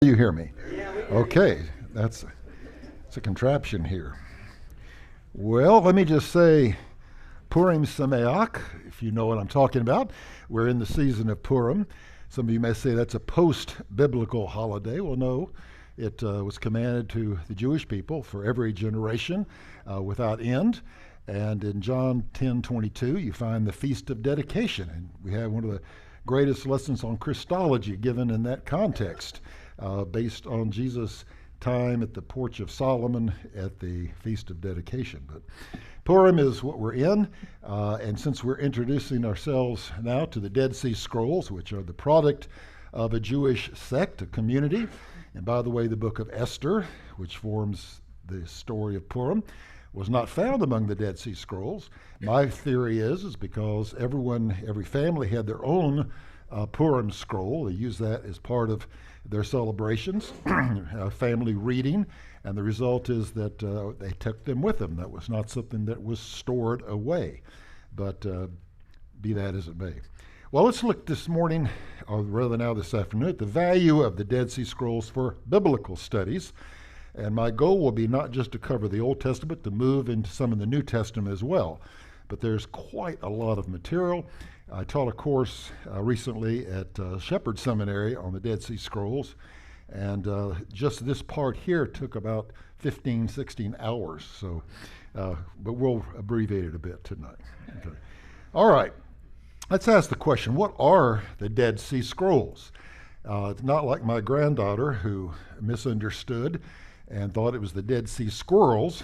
You hear me? Okay, it's a contraption here. Well, let me just say, Purim Sameach, if you know what I'm talking about. We're in the season of Purim. Some of you may say that's a post-biblical holiday. Well, no, it was commanded to the Jewish people for every generation without end. And in John 10:22, you find the Feast of Dedication. And we have one of the greatest lessons on Christology given in that context, based on Jesus' time at the porch of Solomon at the Feast of Dedication. But Purim is what we're in, and since we're introducing ourselves now to the Dead Sea Scrolls, which are the product of a Jewish sect, a community, and by the way, the book of Esther, which forms the story of Purim, was not found among the Dead Sea Scrolls. My theory is because every family had their own Purim scroll. They used that as part of their celebrations, family reading, and the result is that they took them with them. That was not something that was stored away, but be that as it may. Well, let's look this morning, or rather now this afternoon, at the value of the Dead Sea Scrolls for biblical studies. And my goal will be not just to cover the Old Testament, to move into some of the New Testament as well. But there's quite a lot of material. I taught a course recently at Shepherd Seminary on the Dead Sea Scrolls, and just this part here took about 15, 16 hours. So, but we'll abbreviate it a bit tonight. Okay. All right, let's ask the question, what are the Dead Sea Scrolls? It's not like my granddaughter who misunderstood and thought it was the Dead Sea Squirrels.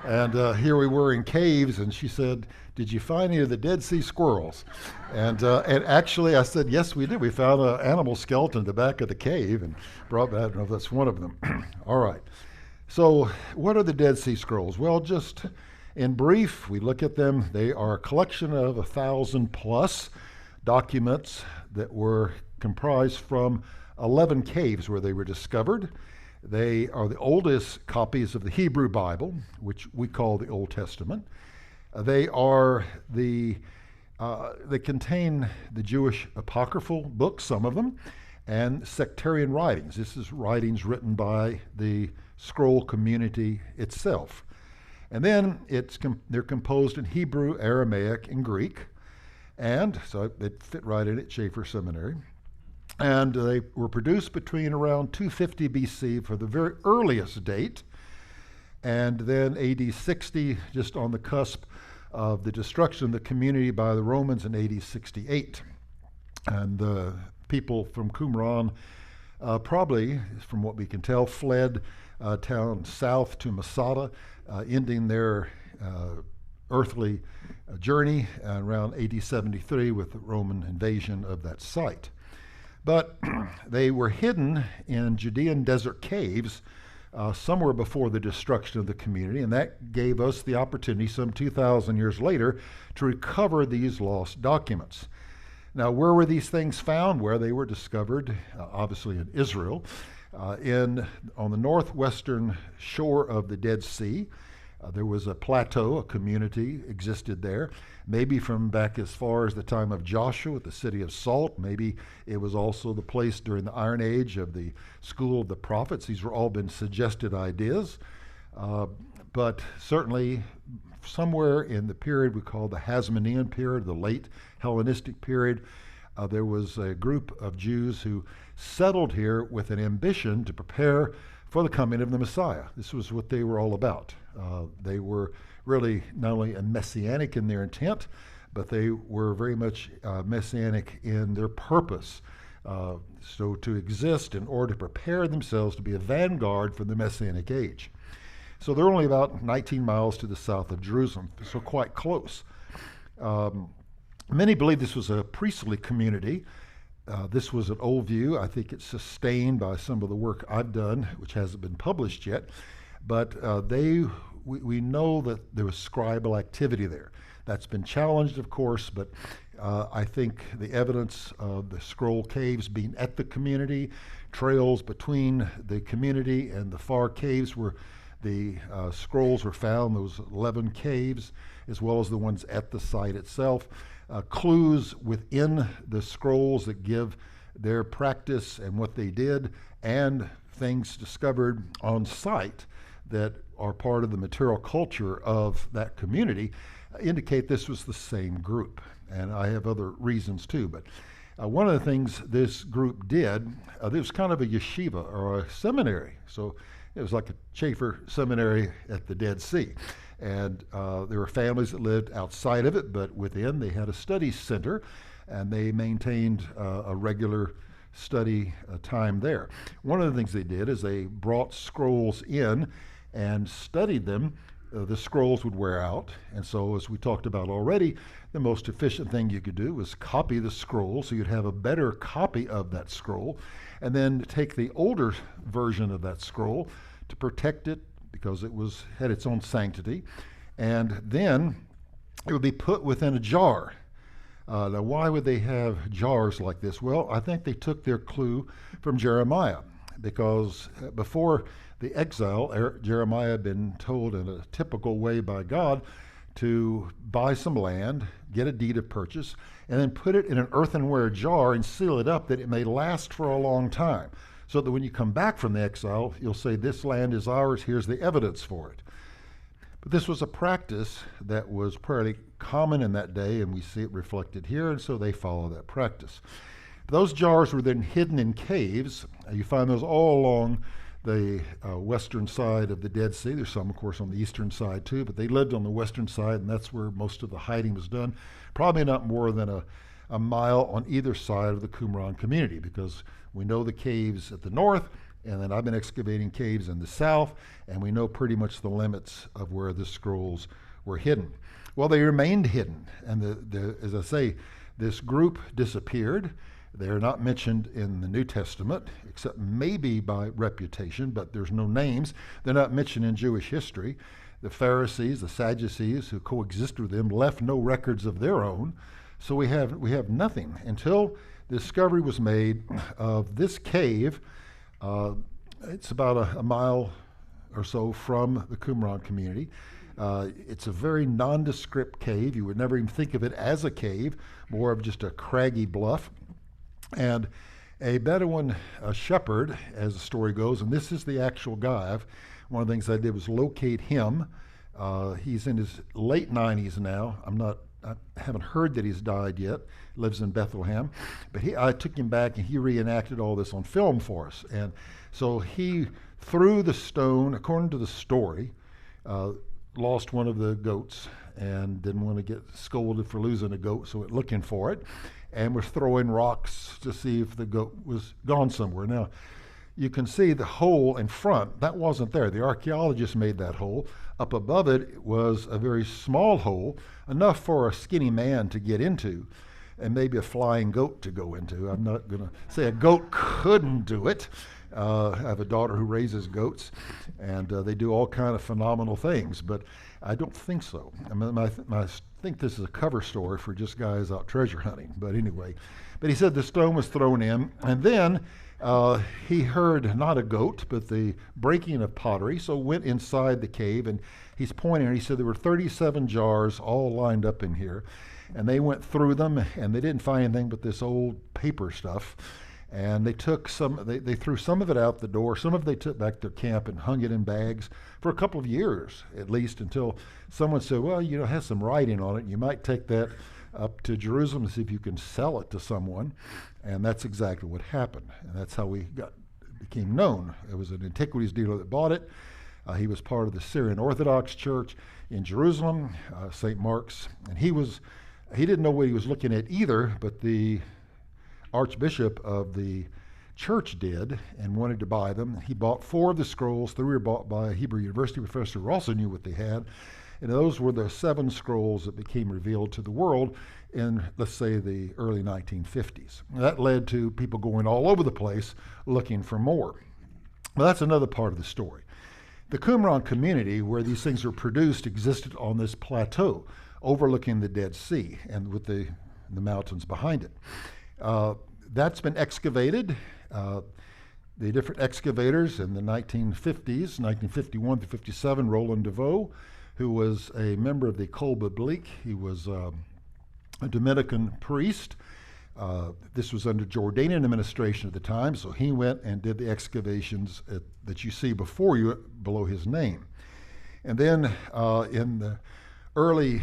And here we were in caves, and she said, "Did you find any of the Dead Sea Squirrels?" And actually I said, "Yes, we did. We found an animal skeleton in the back of the cave and brought back." I don't know if that's one of them. All right. So what are the Dead Sea Scrolls? Well, just in brief, we look at them. They are a collection of 1,000 plus documents that were comprised from 11 caves where they were discovered. They are the oldest copies of the Hebrew Bible, which we call the Old Testament. They contain the Jewish apocryphal books, some of them, and sectarian writings. This is writings written by the scroll community itself. And then they're composed in Hebrew, Aramaic, and Greek. And so it fit right in at Chafer Seminary. And they were produced between around 250 BC for the very earliest date, and then AD 60, just on the cusp of the destruction of the community by the Romans in AD 68. And the people from Qumran probably, from what we can tell, fled down south to Masada, ending their earthly journey around AD 73 with the Roman invasion of that site. But they were hidden in Judean desert caves somewhere before the destruction of the community, and that gave us the opportunity some 2,000 years later to recover these lost documents. Now, where were these things found? Where they were discovered, obviously in Israel, on the northwestern shore of the Dead Sea. There was a plateau, a community existed there, maybe from back as far as the time of Joshua at the city of Salt. Maybe it was also the place during the Iron Age of the School of the Prophets. These were all been suggested ideas. But certainly somewhere in the period we call the Hasmonean period, the late Hellenistic period, there was a group of Jews who settled here with an ambition to prepare for the coming of the Messiah. This was what they were all about. They were really not only a messianic in their intent, but they were very much messianic in their purpose. So to exist in order to prepare themselves to be a vanguard for the Messianic age. So they're only about 19 miles to the south of Jerusalem, so quite close. Many believe this was a priestly community. This was an old view. I think it's sustained by some of the work I've done, which hasn't been published yet. But we know that there was scribal activity there. That's been challenged, of course, but I think the evidence of the scroll caves being at the community, trails between the community and the far caves where the scrolls were found, those 11 caves, as well as the ones at the site itself, clues within the scrolls that give their practice and what they did, and things discovered on site that are part of the material culture of that community indicate this was the same group. And I have other reasons too, but one of the things this group did, it was kind of a yeshiva or a seminary. So it was like a Chafer seminary at the Dead Sea. And there were families that lived outside of it, but within they had a study center, and they maintained a regular study time there. One of the things they did is they brought scrolls in and studied them. The scrolls would wear out, and so as we talked about already, the most efficient thing you could do was copy the scroll so you'd have a better copy of that scroll, and then take the older version of that scroll to protect it because it had its own sanctity, and then it would be put within a jar. Now, why would they have jars like this? Well, I think they took their clue from Jeremiah, because before the exile, Jeremiah had been told in a typical way by God to buy some land, get a deed of purchase, and then put it in an earthenware jar and seal it up that it may last for a long time, so that when you come back from the exile, you'll say, this land is ours, here's the evidence for it. But this was a practice that was fairly common in that day, and we see it reflected here, and so they follow that practice. Those jars were then hidden in caves. You find those all along the western side of the Dead Sea. There's some, of course, on the eastern side too, but they lived on the western side, and that's where most of the hiding was done. Probably not more than a mile on either side of the Qumran community, because we know the caves at the north, and then I've been excavating caves in the south, and we know pretty much the limits of where the scrolls were hidden. Well, they remained hidden, and as I say, this group disappeared. They're not mentioned in the New Testament, except maybe by reputation, but there's no names. They're not mentioned in Jewish history. The Pharisees, the Sadducees, who coexisted with them, left no records of their own. So we have nothing until the discovery was made of this cave. It's about a mile or so from the Qumran community. It's a very nondescript cave. You would never even think of it as a cave, more of just a craggy bluff. And a Bedouin shepherd, as the story goes, and this is the actual guy. One of the things I did was locate him. He's in his late 90s now. I haven't heard that he's died yet. Lives in Bethlehem. But I took him back, and he reenacted all this on film for us. And so he threw the stone, according to the story, lost one of the goats and didn't want to get scolded for losing a goat, so went looking for it, and was throwing rocks to see if the goat was gone somewhere. Now, you can see the hole in front. That wasn't there. The archaeologist made that hole. Up above it was a very small hole, enough for a skinny man to get into, and maybe a flying goat to go into. I'm not going to say a goat couldn't do it. I have a daughter who raises goats, and they do all kind of phenomenal things, but I don't think so. I think this is a cover story for just guys out treasure hunting, but anyway. But he said the stone was thrown in, and then he heard not a goat, but the breaking of pottery, so went inside the cave, and he's pointing, and he said there were 37 jars all lined up in here, and they went through them, and they didn't find anything but this old paper stuff. And they took they threw some of it out the door. Some of it they took back to their camp and hung it in bags for a couple of years, at least, until someone said, well, it has some writing on it. You might take that up to Jerusalem to see if you can sell it to someone. And that's exactly what happened. And that's how became known. It was an antiquities dealer that bought it. He was part of the Syrian Orthodox Church in Jerusalem, St. Mark's. And he didn't know what he was looking at either, but the Archbishop of the church did and wanted to buy them. He bought 4 of the scrolls. 3 were bought by a Hebrew University professor who also knew what they had. And those were the 7 scrolls that became revealed to the world in, let's say, the early 1950s. That led to people going all over the place looking for more. Well, that's another part of the story. The Qumran community, where these things were produced, existed on this plateau overlooking the Dead Sea and with the mountains behind it. That's been excavated. The different excavators in the 1950s, 1951 to 57, Roland DeVoe, who was a member of the Col Biblique. He was a Dominican priest. This was under Jordanian administration at the time, so he went and did the excavations that you see before you, below his name. And then in the early,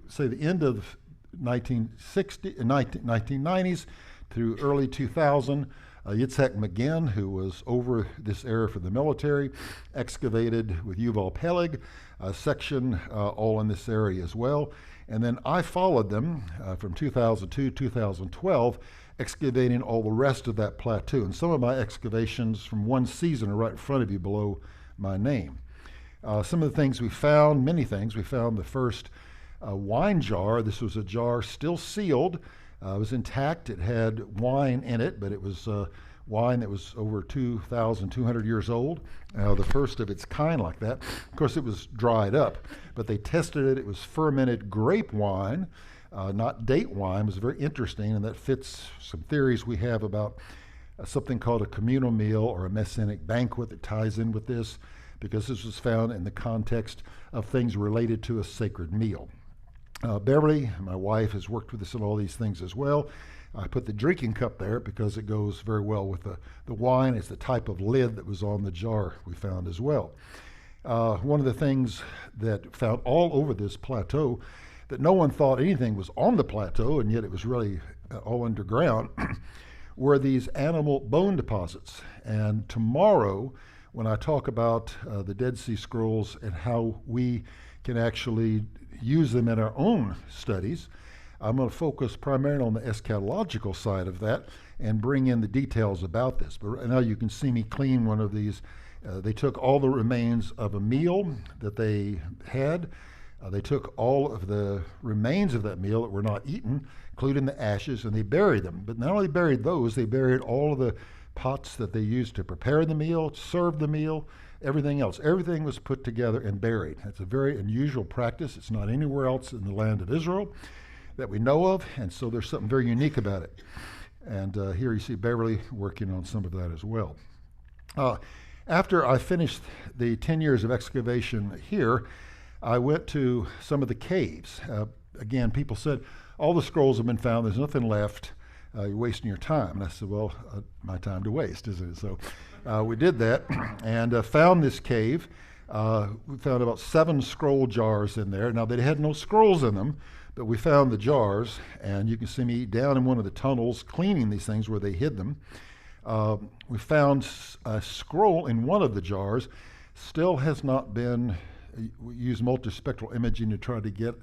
say the end of 1990s through early 2000, Yitzhak Magin, who was over this area for the military, excavated with Yuval Peleg a section all in this area as well. And then I followed them from 2002, 2012, excavating all the rest of that plateau. And some of my excavations from one season are right in front of you below my name. Some of the things we found, many things, we found the first wine jar. This was a jar still sealed. It was intact. It had wine in it, but it was wine that was over 2,200 years old, the first of its kind like that. Of course, it was dried up, but they tested it. It was fermented grape wine, not date wine. It was very interesting, and that fits some theories we have about something called a communal meal or a messianic banquet that ties in with this, because this was found in the context of things related to a sacred meal. Beverly, my wife, has worked with us on all these things as well. I put the drinking cup there because it goes very well with the wine. It's the type of lid that was on the jar we found as well. One of the things that found all over this plateau that no one thought anything was on the plateau, and yet it was really all underground, were these animal bone deposits. And tomorrow, when I talk about the Dead Sea Scrolls and how we can actually use them in our own studies, I'm going to focus primarily on the eschatological side of that and bring in the details about this. But right now you can see me clean one of these. They took all the remains of a meal that they had. They took all of the remains of that meal that were not eaten, including the ashes, and they buried them. But not only buried those, they buried all of the pots that they used to prepare the meal, serve the meal, everything else. Everything was put together and buried. It's a very unusual practice. It's not anywhere else in the land of Israel that we know of, and so there's something very unique about it. And here you see Beverly working on some of that as well. After I finished the 10 years of excavation here, I went to some of the caves. Again, people said, all the scrolls have been found, there's nothing left, you're wasting your time. And I said, well, my time to waste, isn't it? So we did that and found this cave. We found about 7 scroll jars in there. Now, they had no scrolls in them, but we found the jars, and you can see me down in one of the tunnels cleaning these things where they hid them. We found a scroll in one of the jars, still has not been, we used multispectral imaging to try to get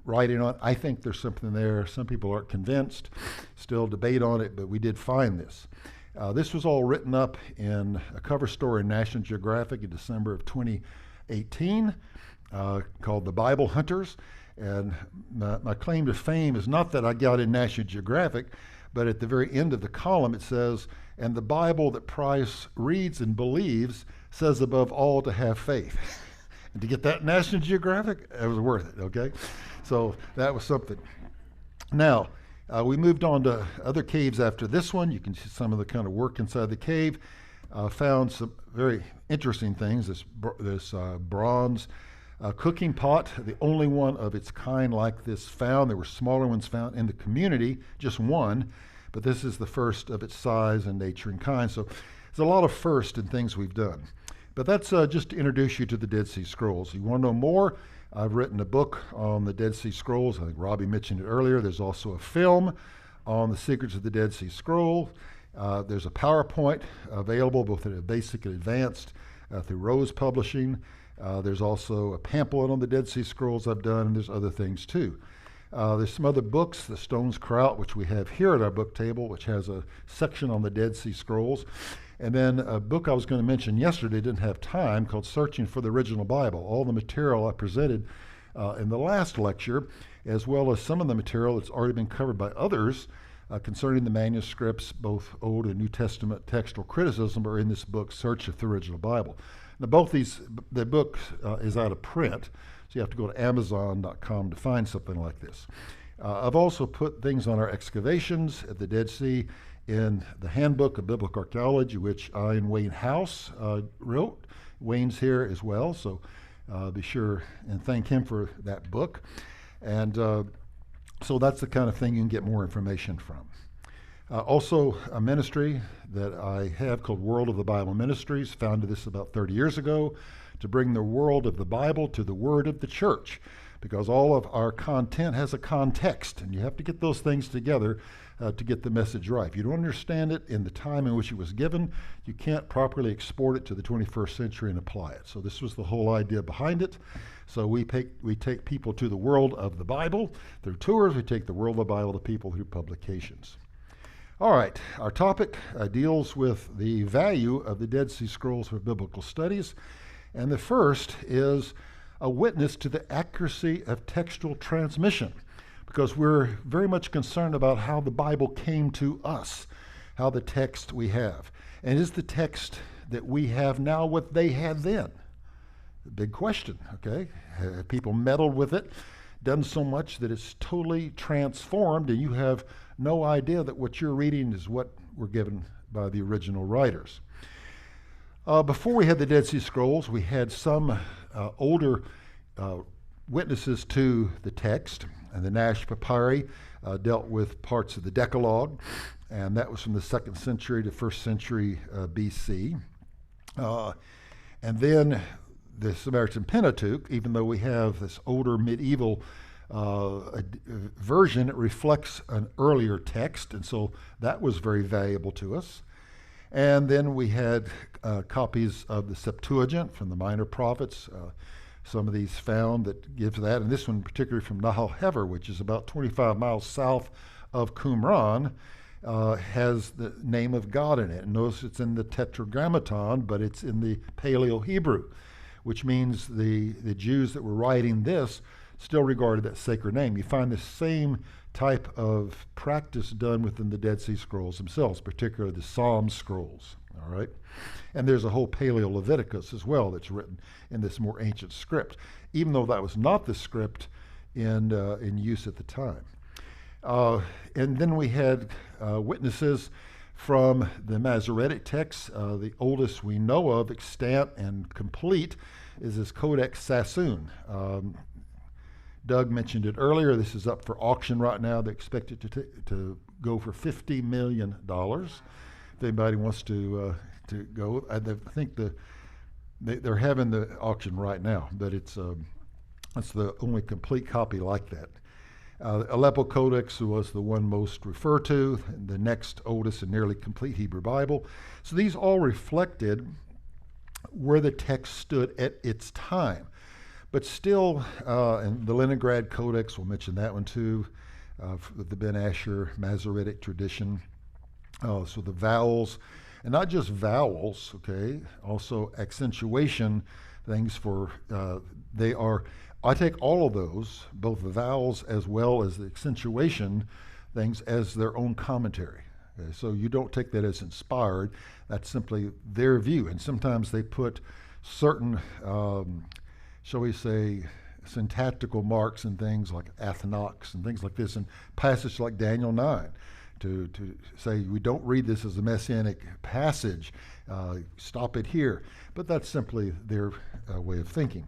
writing on it. I think there's something there. Some people aren't convinced, still debate on it, but we did find this. This was all written up in a cover story in National Geographic in December of 2018 called The Bible Hunters. And my claim to fame is not that I got in National Geographic, but at the very end of the column it says, and the Bible that Price reads and believes says above all to have faith. And to get that in National Geographic, it was worth it, okay? So that was something. Now, we moved on to other caves after this one. You can see some of the kind of work inside the cave. Found some very interesting things. This bronze cooking pot, the only one of its kind like this found. There were smaller ones found in the community, just one, but this is the first of its size and nature and kind. So there's a lot of first in things we've done. But that's just to introduce you to the Dead Sea Scrolls. You want to know more? I've written a book on the Dead Sea Scrolls. I think Robbie mentioned it earlier. There's also a film on the secrets of the Dead Sea Scroll. There's a PowerPoint available both at basic and advanced through Rose Publishing. There's also a pamphlet on the Dead Sea Scrolls I've done, and there's other things too. There's some other books, The Stones Kraut, which we have here at our book table, which has a section on the Dead Sea Scrolls. And then a book I was going to mention yesterday, didn't have time, called Searching for the Original Bible. All the material I presented in the last lecture, as well as some of the material that's already been covered by others concerning the manuscripts, both Old and New Testament textual criticism, are in this book, Search of the Original Bible. Now, both these, the book is out of print, so you have to go to Amazon.com to find something like this. I've also put things on our excavations at the Dead Sea in the Handbook of Biblical Archaeology, which I and Wayne House wrote. Wayne's here as well, so be sure and thank him for that book. And So that's the kind of thing you can get more information from. Also, a ministry that I have called World of the Bible Ministries, founded this about 30 years ago to bring the world of the Bible to the word of the church, because all of our content has a context, and you have to get those things together to get the message right. If you don't understand it in the time in which it was given, you can't properly export it to the 21st century and apply it. So this was the whole idea behind it. So we take people to the world of the Bible through tours. We take the world of the Bible to people through publications. All right, our topic deals with the value of the Dead Sea Scrolls for biblical studies. And the first is a witness to the accuracy of textual transmission, because we're very much concerned about how the Bible came to us, how the text we have. And is the text that we have now what they had then? A big question, okay? Have people meddled with it, done so much that it's totally transformed, and you have no idea that what you're reading is what were given by the original writers. Before we had the Dead Sea Scrolls, we had some older witnesses to the text, and the Nash Papyri dealt with parts of the Decalogue, and that was from the 2nd century to 1st century BC. And then the Samaritan Pentateuch, even though we have this older medieval version, it reflects an earlier text, and so that was very valuable to us. And then we had copies of the Septuagint from the Minor Prophets, some of these found that gives that, and this one particularly from Nahal Hever, which is about 25 miles south of Qumran, has the name of God in it. And notice it's in the Tetragrammaton, but it's in the Paleo-Hebrew, which means the Jews that were writing this still regarded that sacred name. You find the same type of practice done within the Dead Sea Scrolls themselves, particularly the Psalm scrolls, all right? And there's a whole Paleo-Leviticus as well that's written in this more ancient script, even though that was not the script in use at the time. And then we had witnesses from the Masoretic texts. The oldest we know of, extant and complete, is this Codex Sassoon. Doug mentioned it earlier. This is up for auction right now. They expect it to go for $50 million. If anybody wants to go, I think they're having the auction right now, but it's the only complete copy like that. Aleppo Codex was the one most referred to, the next oldest and nearly complete Hebrew Bible. So these all reflected where the text stood at its time. But still, and the Leningrad Codex, we'll mention that one too, with the Ben Asher Masoretic tradition. So the vowels, and not just vowels, okay, also accentuation things for, I take all of those, both the vowels as well as the accentuation things, as their own commentary. Okay? So you don't take that as inspired, that's simply their view. And sometimes they put certain, shall we say, syntactical marks and things like athnox and things like this in passages like Daniel 9 to say we don't read this as a messianic passage, stop it here. But that's simply their way of thinking.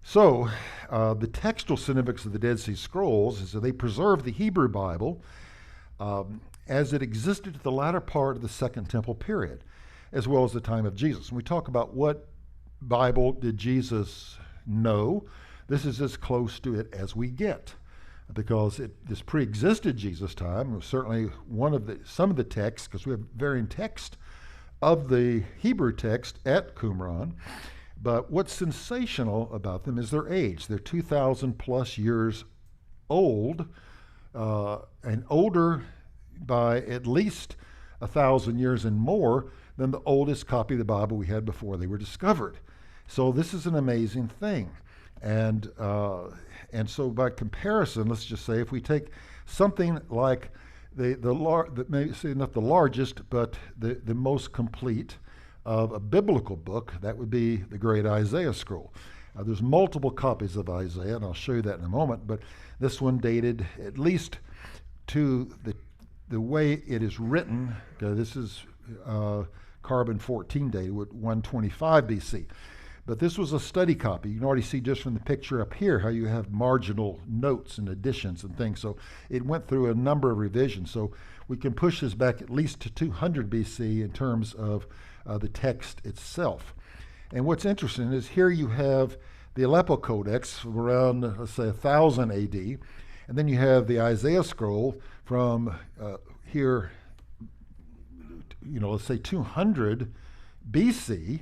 So the textual significance of the Dead Sea Scrolls is that they preserve the Hebrew Bible as it existed at the latter part of the Second Temple period, as well as the time of Jesus. When we talk about what Bible did Jesus know, this is as close to it as we get, because this pre-existed Jesus' time. It was certainly some of the texts, because we have varying text of the Hebrew text at Qumran. But what's sensational about them is their age. They're 2,000 plus years old, and older by at least 1,000 years and more than the oldest copy of the Bible we had before they were discovered. So this is an amazing thing. And so by comparison, let's just say if we take something like maybe say not the largest, but the most complete of a biblical book, that would be the Great Isaiah Scroll. There's multiple copies of Isaiah, and I'll show you that in a moment, but this one dated at least to the way it is written. Okay, this is carbon 14 dated with 125 BC. But this was a study copy. You can already see just from the picture up here how you have marginal notes and additions and things. So it went through a number of revisions. So we can push this back at least to 200 BC in terms of the text itself. And what's interesting is here you have the Aleppo Codex from around, let's say, 1000 AD. And then you have the Isaiah scroll from here, let's say 200 BC.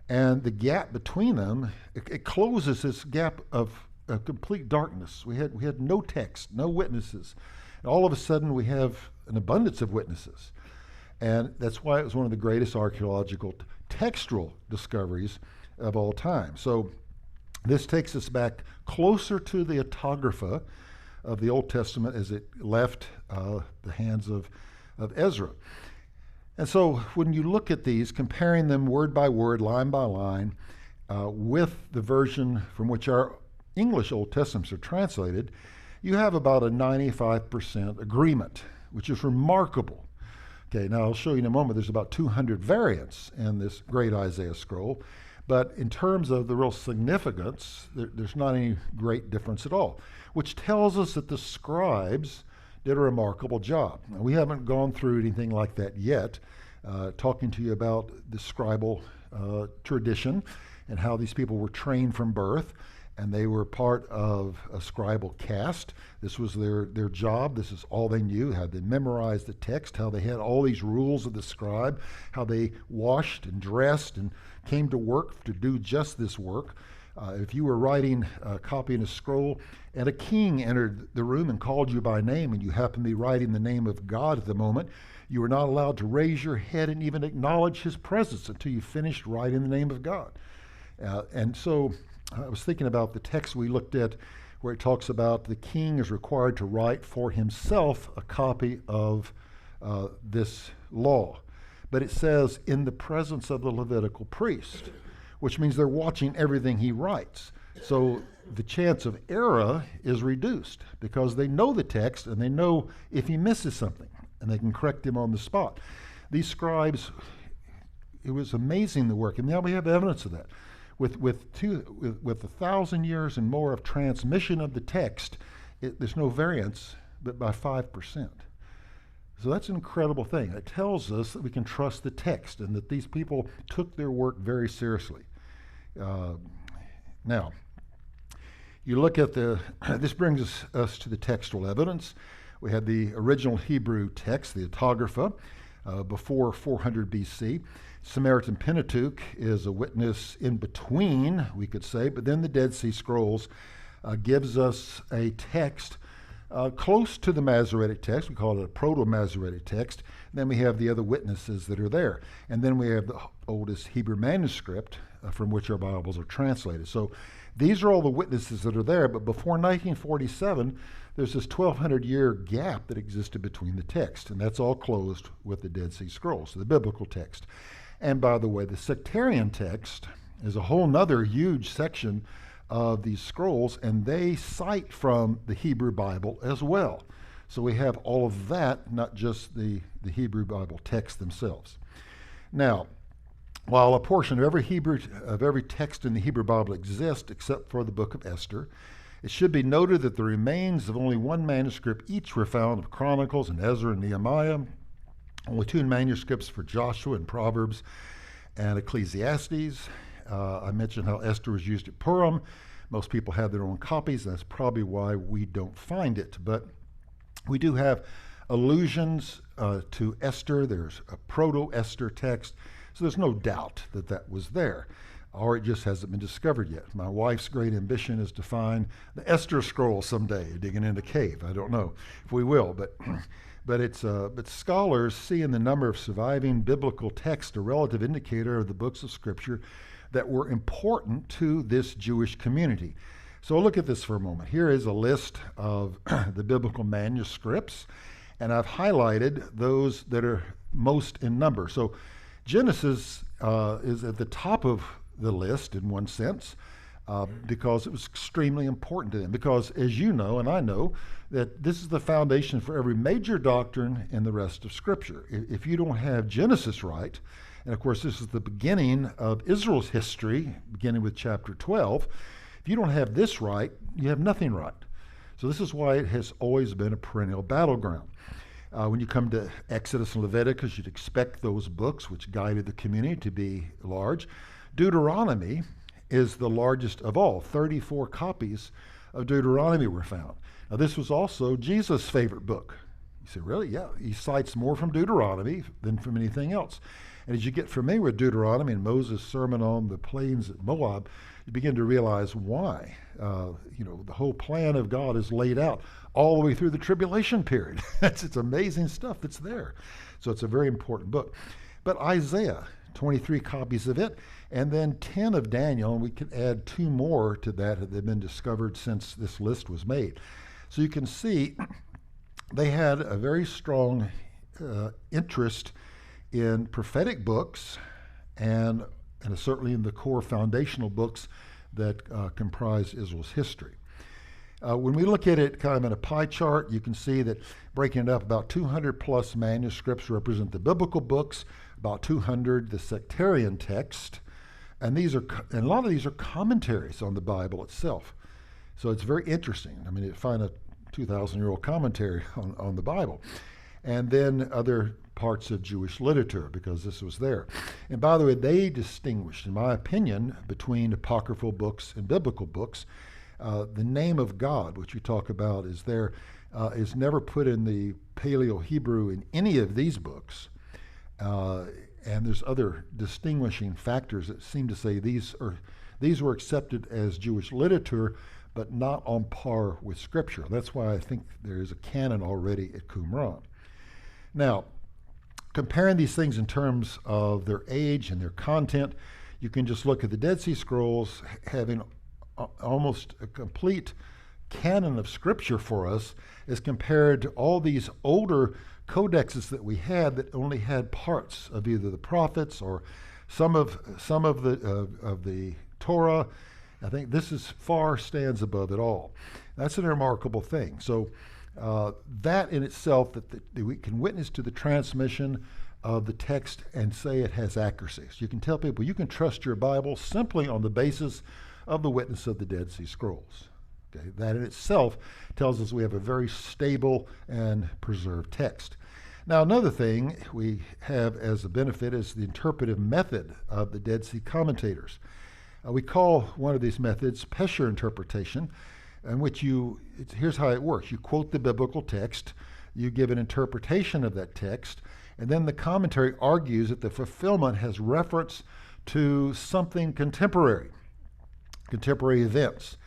And the gap between them, it closes this gap of complete darkness. We had no text, no witnesses. And all of a sudden we have an abundance of witnesses. And that's why it was one of the greatest archaeological textual discoveries of all time. So this takes us back closer to the autographa of the Old Testament as it left the hands of Ezra. And so when you look at these, comparing them word by word, line by line, with the version from which our English Old Testaments are translated, you have about a 95% agreement, which is remarkable. Okay, now I'll show you in a moment, there's about 200 variants in this great Isaiah scroll, but in terms of the real significance, there's not any great difference at all, which tells us that the scribes did a remarkable job. Now, we haven't gone through anything like that yet, talking to you about the scribal tradition and how these people were trained from birth, and they were part of a scribal caste. This was their job. This is all they knew, how they memorized the text, how they had all these rules of the scribe, how they washed and dressed and came to work to do just this work. If you were writing a copy in a scroll and a king entered the room and called you by name and you happened to be writing the name of God at the moment, you were not allowed to raise your head and even acknowledge his presence until you finished writing the name of God. And so I was thinking about the text we looked at where it talks about the king is required to write for himself a copy of this law. But it says, in the presence of the Levitical priest, which means they're watching everything he writes. So the chance of error is reduced because they know the text and they know if he misses something and they can correct him on the spot. These scribes, it was amazing the work, and now we have evidence of that. With 1,000 years and more of transmission of the text, there's no variance but by 5%. So that's an incredible thing. It tells us that we can trust the text and that these people took their work very seriously. Now, you look at this brings us to the textual evidence. We had the original Hebrew text, the autographa, before 400 BC. Samaritan Pentateuch is a witness in between, we could say, but then the Dead Sea Scrolls gives us a text close to the Masoretic text. We call it a proto-Masoretic text. And then we have the other witnesses that are there. And then we have the oldest Hebrew manuscript from which our Bibles are translated. So these are all the witnesses that are there, but before 1947, there's this 1,200-year gap that existed between the text, and that's all closed with the Dead Sea Scrolls, the biblical text. And by the way, the sectarian text is a whole nother huge section of these scrolls, and they cite from the Hebrew Bible as well. So we have all of that, not just the Hebrew Bible text themselves. Now, while a portion of every text in the Hebrew Bible exists except for the book of Esther, it should be noted that the remains of only one manuscript each were found of Chronicles and Ezra and Nehemiah, only two manuscripts for Joshua and Proverbs and Ecclesiastes. I mentioned how Esther was used at Purim. Most people have their own copies, and that's probably why we don't find it. But we do have allusions to Esther. There's a proto-Esther text, so there's no doubt that that was there, or it just hasn't been discovered yet. My wife's great ambition is to find the Esther scroll someday, digging in a cave. I don't know if we will, but scholars see in the number of surviving biblical texts a relative indicator of the books of Scripture that were important to this Jewish community. So look at this for a moment. Here is a list of the biblical manuscripts, and I've highlighted those that are most in number. So Genesis is at the top of the list in one sense, because it was extremely important to them. Because as you know, and I know, that this is the foundation for every major doctrine in the rest of Scripture. If you don't have Genesis right, And of course, this is the beginning of Israel's history, beginning with chapter 12. If you don't have this right, you have nothing right. So this is why it has always been a perennial battleground. When you come to Exodus and Leviticus, you'd expect those books, which guided the community, to be large. Deuteronomy is the largest of all. 34 copies of Deuteronomy were found. Now, this was also Jesus' favorite book. You say, really? Yeah, he cites more from Deuteronomy than from anything else. And as you get familiar with Deuteronomy and Moses' sermon on the plains at Moab, you begin to realize why. The whole plan of God is laid out all the way through the tribulation period. It's amazing stuff that's there. So it's a very important book. But Isaiah, 23 copies of it, and then 10 of Daniel, and we could add 2 more to that have been discovered since this list was made. So you can see they had a very strong interest in prophetic books and certainly in the core foundational books that comprise Israel's history. When we look at it kind of in a pie chart, you can see that breaking it up, about 200 plus manuscripts represent the biblical books, about 200 the sectarian text, and a lot of these are commentaries on the Bible itself. So it's very interesting. I mean, you find a 2,000-year-old commentary on the Bible. And then other parts of Jewish literature, because this was there. And by the way, they distinguished, in my opinion, between apocryphal books and biblical books. The name of God, which you talk about, is there, is never put in the Paleo-Hebrew in any of these books. And there's other distinguishing factors that seem to say these were accepted as Jewish literature, but not on par with Scripture. That's why I think there is a canon already at Qumran. Now, comparing these things in terms of their age and their content, you can just look at the Dead Sea Scrolls having almost a complete canon of Scripture for us as compared to all these older codexes that we had that only had parts of either the prophets or some of the Torah. I think this is far stands above it all. That's a remarkable thing. So that in itself, that we can witness to the transmission of the text and say it has accuracy. So you can tell people you can trust your Bible simply on the basis of the witness of the Dead Sea Scrolls. Okay? That in itself tells us we have a very stable and preserved text. Now, another thing we have as a benefit is the interpretive method of the Dead Sea commentators. We call one of these methods Pesher interpretation, in which here's how it works. You quote the biblical text, you give an interpretation of that text, and then the commentary argues that the fulfillment has reference to something contemporary events.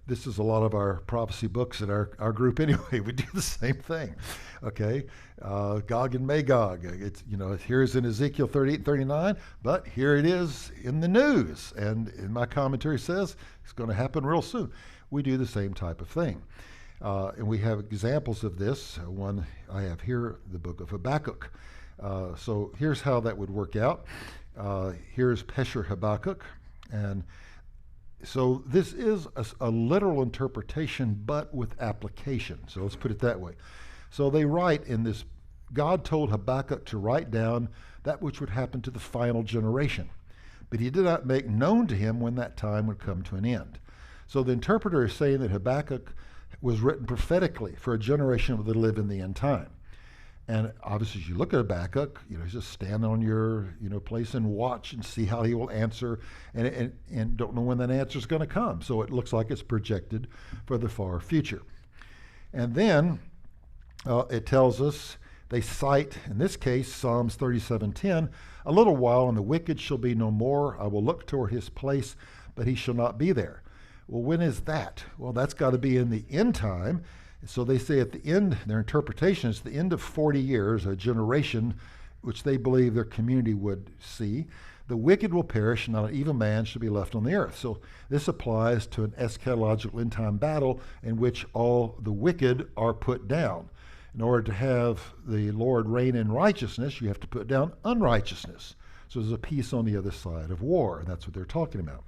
This is a lot of our prophecy books in our group anyway. We do the same thing, okay? Gog and Magog. It's, here's in Ezekiel 38, 39, but here it is in the news. And in my commentary says it's going to happen real soon. We do the same type of thing. And we have examples of this. One I have here, the book of Habakkuk. So here's how that would work out. Here's Pesher Habakkuk. And so this is a literal interpretation, but with application. So let's put it that way. So they write in this, God told Habakkuk to write down that which would happen to the final generation, but he did not make known to him when that time would come to an end. So the interpreter is saying that Habakkuk was written prophetically for a generation that would live in the end time. And obviously, as you look at Habakkuk, he's just stand on your, place and watch and see how he will answer, and don't know when that answer is going to come. So it looks like it's projected for the far future. And then it tells us, they cite, in this case, Psalms 37:10, a little while and the wicked shall be no more. I will look toward his place, but he shall not be there. Well, when is that? Well, that's got to be in the end time. So they say at the end, their interpretation is the end of 40 years, a generation which they believe their community would see. The wicked will perish, and not an evil man shall be left on the earth. So this applies to an eschatological end-time battle in which all the wicked are put down. In order to have the Lord reign in righteousness, you have to put down unrighteousness. So there's a peace on the other side of war, and that's what they're talking about.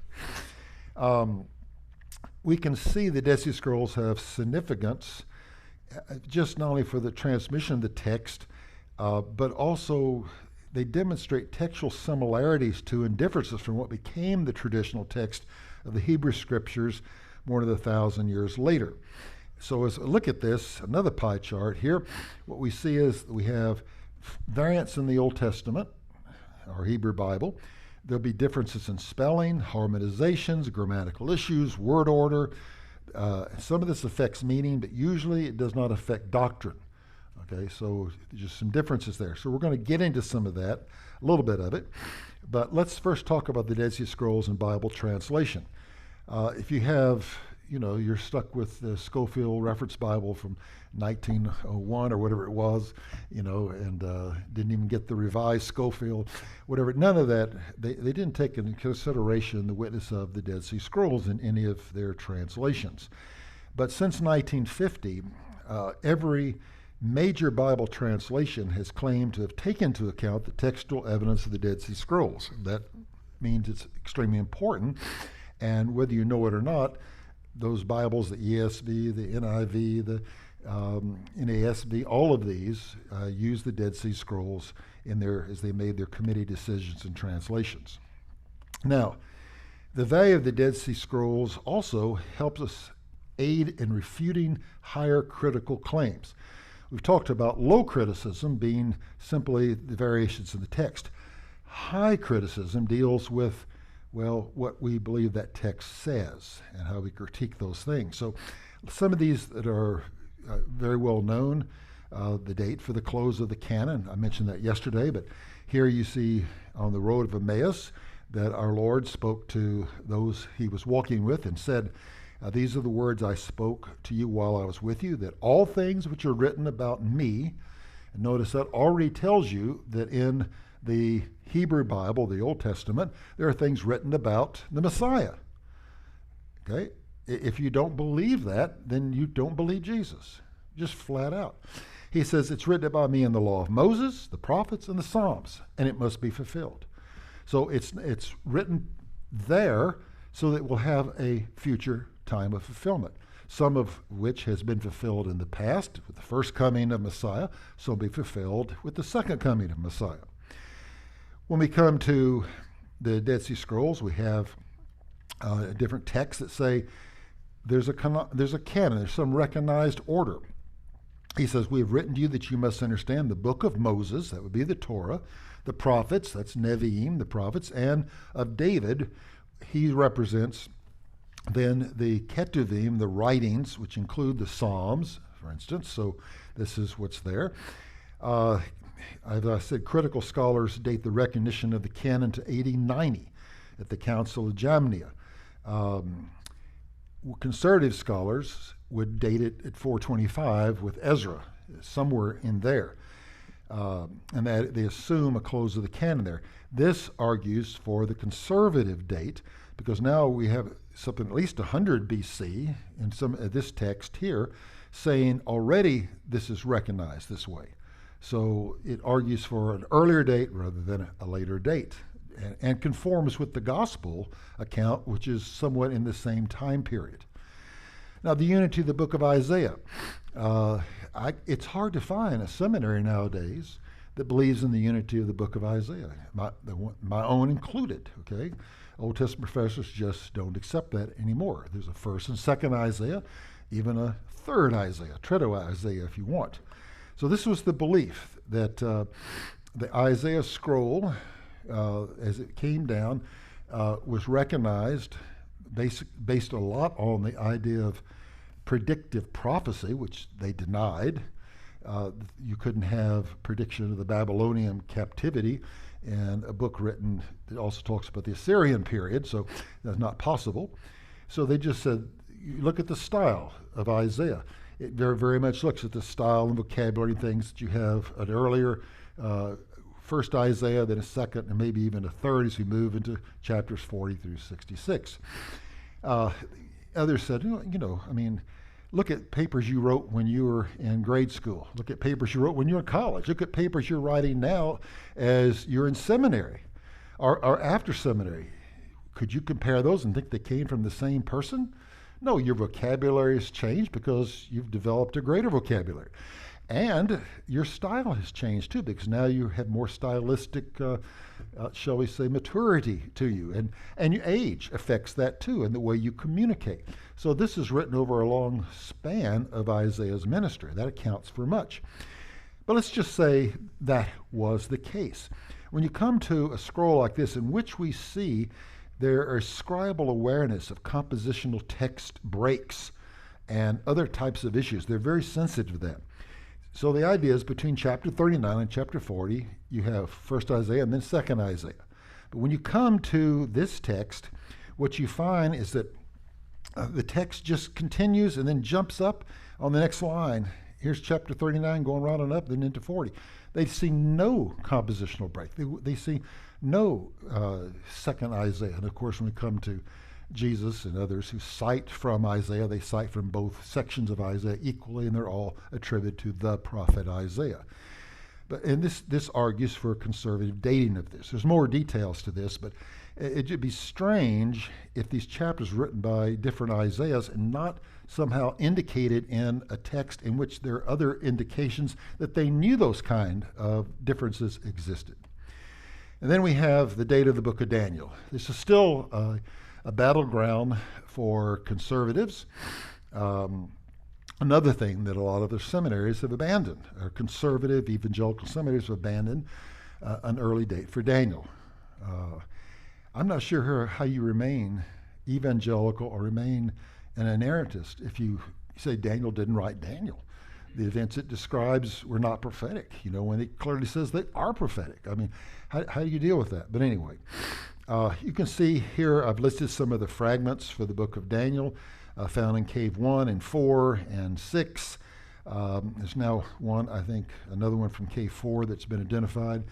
We can see the Dead Sea Scrolls have significance just not only for the transmission of the text, but also they demonstrate textual similarities to and differences from what became the traditional text of the Hebrew Scriptures more than 1,000 years later. So as we look at this, another pie chart here, what we see is we have variants in the Old Testament, our Hebrew Bible. There'll be differences in spelling, harmonizations, grammatical issues, word order. Some of this affects meaning, but usually it does not affect doctrine. Okay, so just some differences there. So we're going to get into some of that, a little bit of it. But let's first talk about the Dead Sea Scrolls and Bible translation. If you have, you're stuck with the Scofield Reference Bible from 1901 or whatever it was, and didn't even get the revised Scofield, whatever. None of that. They didn't take into consideration the witness of the Dead Sea Scrolls in any of their translations. But since 1950, every major Bible translation has claimed to have taken into account the textual evidence of the Dead Sea Scrolls. That means it's extremely important. And whether you know it or not, those Bibles, the ESV, the NIV, the NASB, all of these use the Dead Sea Scrolls as they made their committee decisions and translations. Now, the value of the Dead Sea Scrolls also helps us aid in refuting higher critical claims. We've talked about low criticism being simply the variations in the text. High criticism deals with, what we believe that text says and how we critique those things. So some of these that are very well known, the date for the close of the Canon, I mentioned that yesterday, but here you see on the road of Emmaus that our Lord spoke to those he was walking with and said, these are the words I spoke to you while I was with you, that all things which are written about me, and notice that already tells you that in the Hebrew Bible, the Old Testament, there are things written about the Messiah. Okay? If you don't believe that, then you don't believe Jesus. Just flat out. He says, it's written about me in the law of Moses, the prophets, and the Psalms, and it must be fulfilled. So it's written there so that we'll have a future time of fulfillment, some of which has been fulfilled in the past with the first coming of Messiah, so will be fulfilled with the second coming of Messiah. When we come to the Dead Sea Scrolls, we have different texts that say there's a canon, there's some recognized order. He says, we have written to you that you must understand the book of Moses, that would be the Torah, the prophets, that's Nevi'im, the prophets, and of David, he represents then the Ketuvim, the writings, which include the Psalms, for instance. So this is what's there. As I said, critical scholars date the recognition of the canon to AD 90 at the Council of Jamnia. Conservative scholars would date it at 425 with Ezra, somewhere in there. And that they assume a close of the canon there. This argues for the conservative date, because now we have something at least 100 BC in some of this text here saying already this is recognized this way. So it argues for an earlier date rather than a later date, and conforms with the gospel account, which is somewhat in the same time period. Now, the unity of the book of Isaiah. It's hard to find a seminary nowadays that believes in the unity of the book of Isaiah, my own included, okay? Old Testament professors just don't accept that anymore. There's a first and second Isaiah, even a third Isaiah, Tredo Isaiah if you want. So this was the belief that the Isaiah scroll, as it came down, was recognized based a lot on the idea of predictive prophecy, which they denied. You couldn't have prediction of the Babylonian captivity and a book written that also talks about the Assyrian period, so that's not possible. So they just said, you look at the style of Isaiah. It very, very much looks at the style and vocabulary and things that you have an earlier first Isaiah, then a second, and maybe even a third as we move into chapters 40 through 66. Others said, look at papers you wrote when you were in grade school. Look at papers you wrote when you were in college. Look at papers you're writing now as you're in seminary or after seminary. Could you compare those and think they came from the same person? No, your vocabulary has changed because you've developed a greater vocabulary. And your style has changed too, because now you have more stylistic, shall we say, maturity to you. And your age affects that too, and the way you communicate. So this is written over a long span of Isaiah's ministry. That accounts for much. But let's just say that was the case. When you come to a scroll like this, in which we see there is scribal awareness of compositional text breaks and other types of issues, they're very sensitive to that. So the idea is between chapter 39 and chapter 40, you have first Isaiah and then second Isaiah. But when you come to this text, what you find is that the text just continues and then jumps up on the next line. Here's chapter 39 going right on up, then into 40. They see no compositional break. They see no second Isaiah. And of course, when we come to Jesus and others who cite from Isaiah, they cite from both sections of Isaiah equally, and they're all attributed to the prophet Isaiah. And this argues for conservative dating of this. There's more details to this, but it would be strange if these chapters were written by different Isaiahs and not somehow indicated in a text in which there are other indications that they knew those kind of differences existed. And then we have the date of the book of Daniel. This is still a battleground for conservatives. Another thing that a lot of the seminaries have abandoned, or conservative evangelical seminaries have abandoned an early date for Daniel. I'm not sure how you remain evangelical or remain an inerrantist if you say Daniel didn't write Daniel. The events it describes were not prophetic, when it clearly says they are prophetic. I mean, how do you deal with that? But anyway, you can see here I've listed some of the fragments for the book of Daniel found in Cave 1 and 4 and 6. There's now one, I think, another one from Cave 4 that's been identified.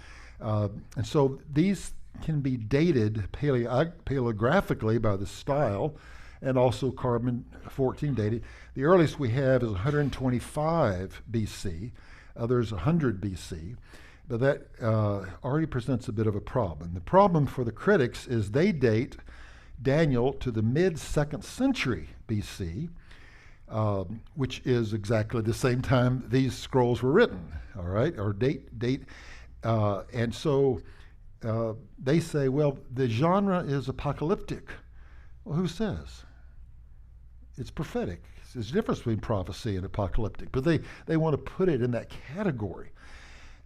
And so these can be dated paleographically by the style and also carbon-14 dated. The earliest we have is 125 BC, others 100 BC, but that already presents a bit of a problem. The problem for the critics is they date Daniel to the mid-2nd century BC, which is exactly the same time these scrolls were written, all right, or date. And so they say, well, the genre is apocalyptic. Well, who says? It's prophetic. There's a difference between prophecy and apocalyptic, but they want to put it in that category.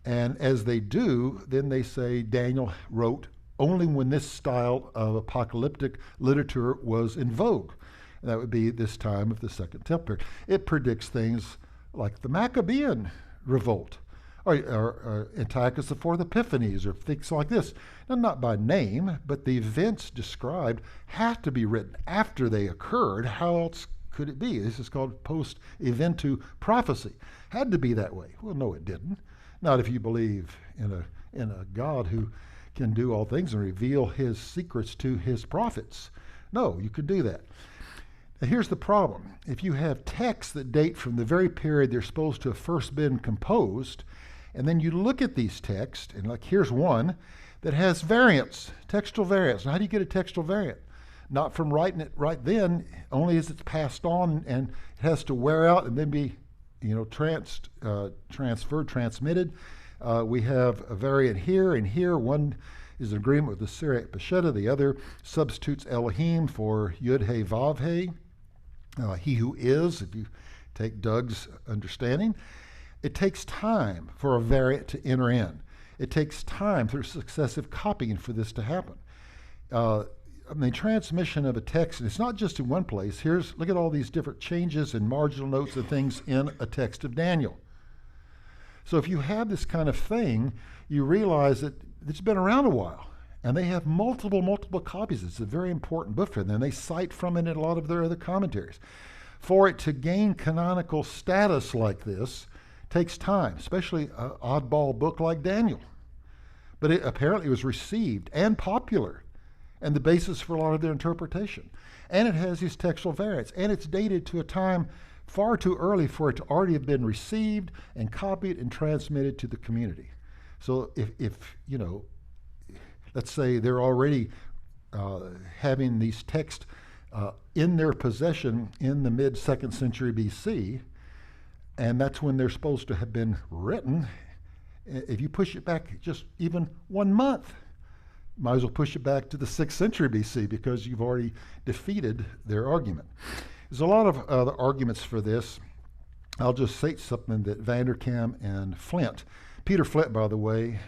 And as they do, then they say Daniel wrote only when this style of apocalyptic literature was in vogue. And that would be this time of the Second Temple. It predicts things like the Maccabean revolt, or Antiochus IV Epiphanes, or things like this. Now, not by name, but the events described have to be written after they occurred. How else could it be? This is called post-eventu prophecy. Had to be that way. Well, no, it didn't. Not if you believe in a God who can do all things and reveal his secrets to his prophets. No, you could do that. Now, here's the problem. If you have texts that date from the very period they're supposed to have first been composed, and then you look at these texts, and like here's one that has variants, textual variants. Now, how do you get a textual variant? Not from writing it right then, only as it's passed on and it has to wear out and then be, transferred, transmitted. We have a variant here and here. One is in agreement with the Syriac Peshitta. The other substitutes Elohim for Yud He Vav He, he who is, if you take Doug's understanding. It takes time for a variant to enter in. It takes time through successive copying for this to happen. The transmission of a text, and it's not just in one place. Look at all these different changes and marginal notes and things in a text of Daniel. So if you have this kind of thing, you realize that it's been around a while, and they have multiple copies. It's a very important book for them. They cite from it in a lot of their other commentaries. For it to gain canonical status like this takes time, especially an oddball book like Daniel. But it apparently was received and popular, and the basis for a lot of their interpretation. And it has these textual variants, and it's dated to a time far too early for it to already have been received and copied and transmitted to the community. So if let's say they're already having these texts in their possession in the mid-2nd century BC, and that's when they're supposed to have been written. If you push it back just even 1 month, might as well push it back to the 6th century BC because you've already defeated their argument. There's a lot of other arguments for this. I'll just say something that Vanderkam and Flint, Peter Flint, by the way,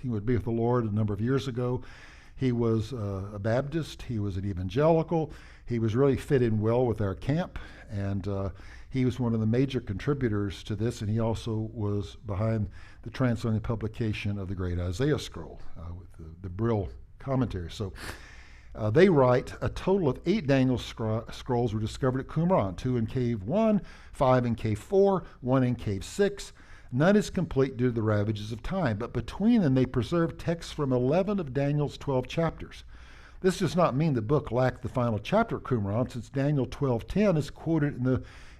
he would be with the Lord a number of years ago. He was a Baptist. He was an evangelical. He was really fit in well with our camp, and he was one of the major contributors to this, and he also was behind the translating publication of the Great Isaiah Scroll with the Brill commentary. So they write a total of 8 Daniel scrolls were discovered at Qumran, 2 in Cave 1, 5 in Cave 4, 1 in Cave 6. None is complete due to the ravages of time, but between them they preserved texts from 11 of Daniel's 12 chapters. This does not mean the book lacked the final chapter of Qumran, since Daniel 12:10 is quoted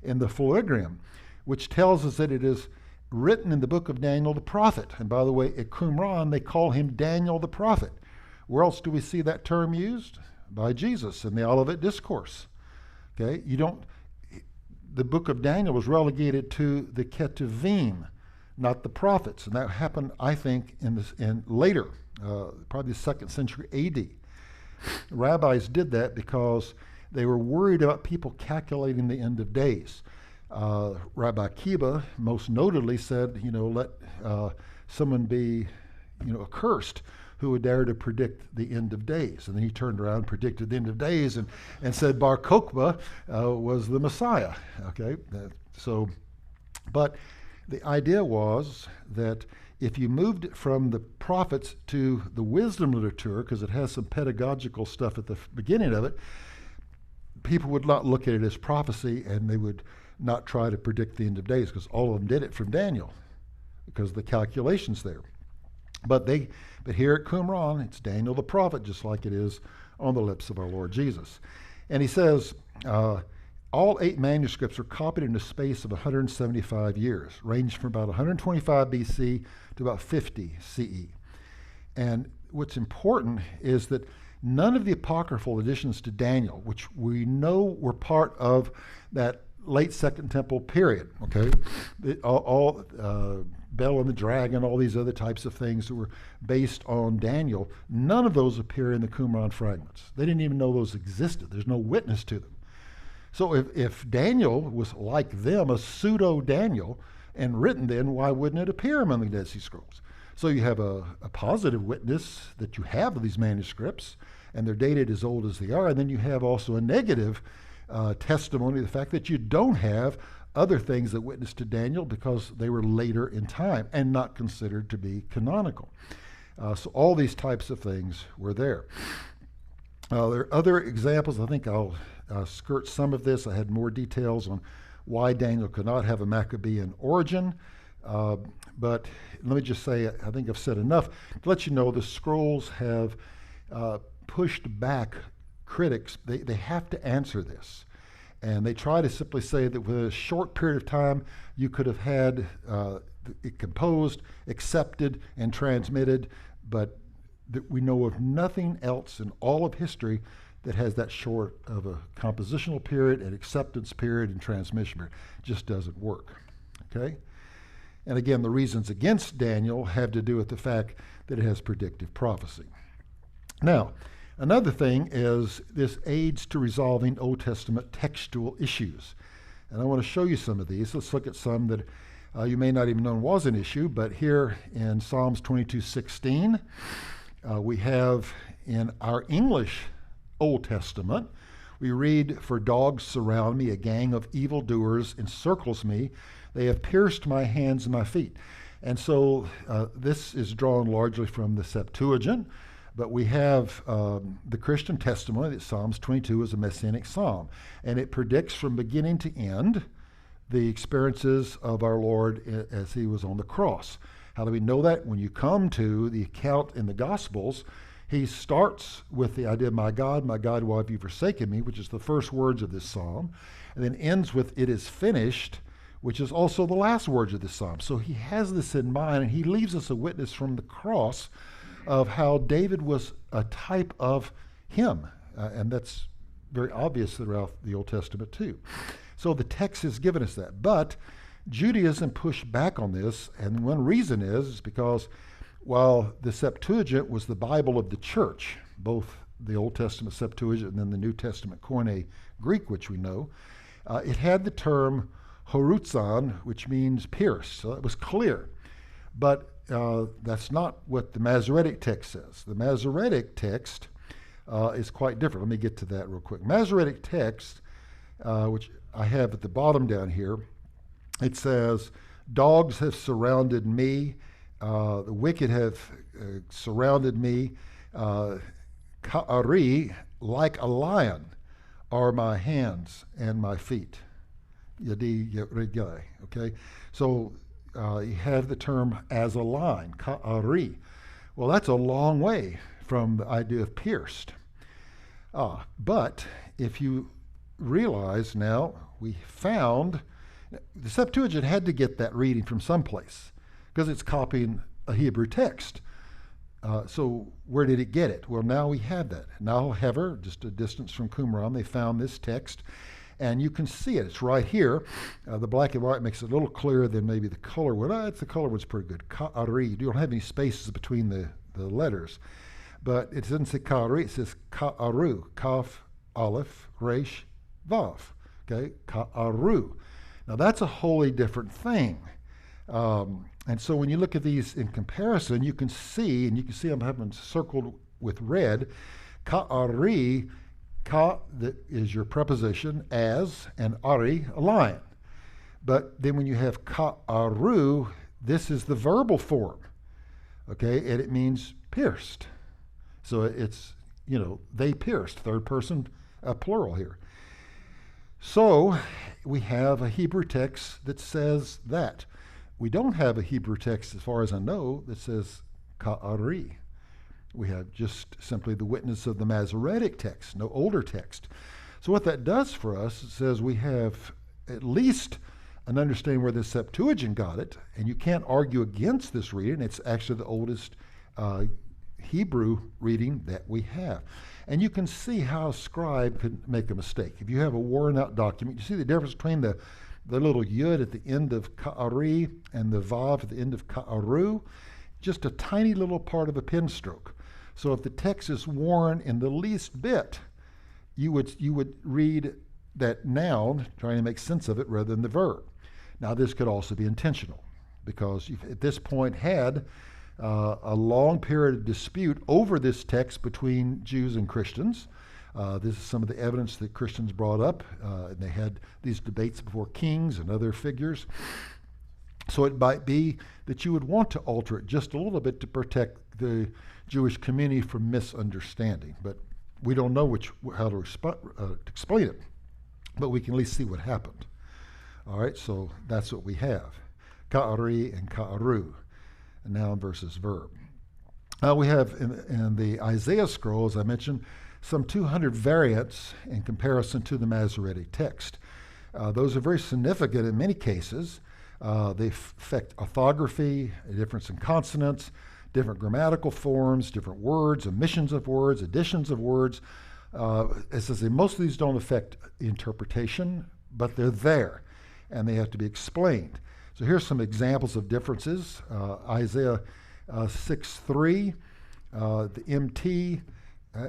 in the Philogram, which tells us that it is written in the book of Daniel the prophet. And by the way, at Qumran they call him Daniel the prophet. Where else do we see that term used? By Jesus in the Olivet Discourse. Okay, the book of Daniel was relegated to the Ketuvim, not the prophets, and that happened, I think, in later, probably the 2nd century A.D. Rabbis did that because they were worried about people calculating the end of days. Rabbi Akiva, most notably, said, let someone be, accursed who would dare to predict the end of days. And then he turned around and predicted the end of days and said Bar Kokhba was the Messiah. Okay, but the idea was that if you moved it from the prophets to the wisdom literature, because it has some pedagogical stuff at the beginning of it, people would not look at it as prophecy, and they would not try to predict the end of days, because all of them did it from Daniel, because of the calculations there. But here at Qumran, it's Daniel the prophet, just like it is on the lips of our Lord Jesus. And he says, all 8 manuscripts are copied in a space of 175 years, ranged from about 125 BC to about 50 CE. And what's important is that none of the apocryphal additions to Daniel, which we know were part of that late Second Temple period, okay, all Bel and the Dragon, all these other types of things that were based on Daniel, none of those appear in the Qumran fragments. They didn't even know those existed. There's no witness to them. So if Daniel was like them, a pseudo-Daniel, and written then, why wouldn't it appear among the Dead Sea Scrolls? So you have a positive witness that you have of these manuscripts, and they're dated as old as they are, and then you have also a negative testimony of the fact that you don't have other things that witness to Daniel because they were later in time and not considered to be canonical. So all these types of things were there. There are other examples. I think I'll skirt some of this. I had more details on why Daniel could not have a Maccabean origin. But let me just say, I think I've said enough to let you know the scrolls have pushed back critics. They have to answer this. And they try to simply say that with a short period of time, you could have had it composed, accepted, and transmitted, but that we know of nothing else in all of history that has that short of a compositional period, an acceptance period, and transmission period. It just doesn't work, okay? And again, the reasons against Daniel have to do with the fact that it has predictive prophecy. Now, another thing is this aids to resolving Old Testament textual issues. And I want to show you some of these. Let's look at some that you may not even know was an issue, but here in Psalms 22:16, we have in our English Old Testament, we read, "For dogs surround me, a gang of evildoers encircles me. They have pierced my hands and my feet." And so this is drawn largely from the Septuagint, but we have the Christian testimony that Psalms 22 is a messianic psalm, and it predicts from beginning to end the experiences of our Lord as he was on the cross. How do we know that? When you come to the account in the Gospels, he starts with the idea, my God, why have you forsaken me?" which is the first words of this psalm, and then ends with, "It is finished," which is also the last words of this psalm. So he has this in mind, and he leaves us a witness from the cross of how David was a type of him, and that's very obvious throughout the Old Testament too. So the text has given us that, but Judaism pushed back on this, and one reason is because while the Septuagint was the Bible of the church, both the Old Testament Septuagint and then the New Testament Koine Greek, which we know, it had the term horutzon, which means pierced, so it was clear. But that's not what the Masoretic text says. The Masoretic text is quite different. Let me get to that real quick. Masoretic text, which I have at the bottom down here, it says, dogs have surrounded me, the wicked have surrounded me, ka'ari, like a lion, are my hands and my feet. Yadi regai, okay? So you have the term as a lion, ka'ari. Well, that's a long way from the idea of pierced. But if you realize now, we found the Septuagint had to get that reading from someplace because it's copying a Hebrew text. So where did it get it? Well, now we have that. Now Hever, just a distance from Qumran, they found this text, and you can see it. It's right here. The black and white makes it a little clearer than maybe the color would. The color was pretty good. Ka'ari. You don't have any spaces between the letters. But it doesn't say ka'ari, it says ka'aru. Kaf, aleph, resh, vav. Okay, ka'aru. Now that's a wholly different thing. And so when you look at these in comparison, you can see I'm having circled with red, ka'ari, ka that is your preposition, as, and ari, a lion. But then when you have ka'aru, this is the verbal form, okay, and it means pierced. So it's, they pierced, third person plural here. So we have a Hebrew text that says that. We don't have a Hebrew text, as far as I know, that says ka'ari. We have just simply the witness of the Masoretic text, no older text. So what that does for us, it says we have at least an understanding where the Septuagint got it, and you can't argue against this reading. It's actually the oldest Hebrew reading that we have. And you can see how a scribe could make a mistake. If you have a worn out document, you see the difference between the little yud at the end of ka'ari and the vav at the end of ka'aru, just a tiny little part of a pen stroke. So if the text is worn in the least bit, you would read that noun, trying to make sense of it rather than the verb. Now this could also be intentional, because you've at this point had a long period of dispute over this text between Jews and Christians. This is some of the evidence that Christians brought up, and they had these debates before kings and other figures. So it might be that you would want to alter it just a little bit to protect the Jewish community from misunderstanding, but we don't know how to explain it, but we can at least see what happened. All right, so that's what we have, ka'ari and ka'aru, noun versus verb. We have in the Isaiah scroll, as I mentioned, some 200 variants in comparison to the Masoretic text. Those are very significant in many cases. They affect orthography, a difference in consonants, different grammatical forms, different words, omissions of words, additions of words. As I say, most of these don't affect interpretation, but they're there, and they have to be explained. So here's some examples of differences. Isaiah 6:3, the MT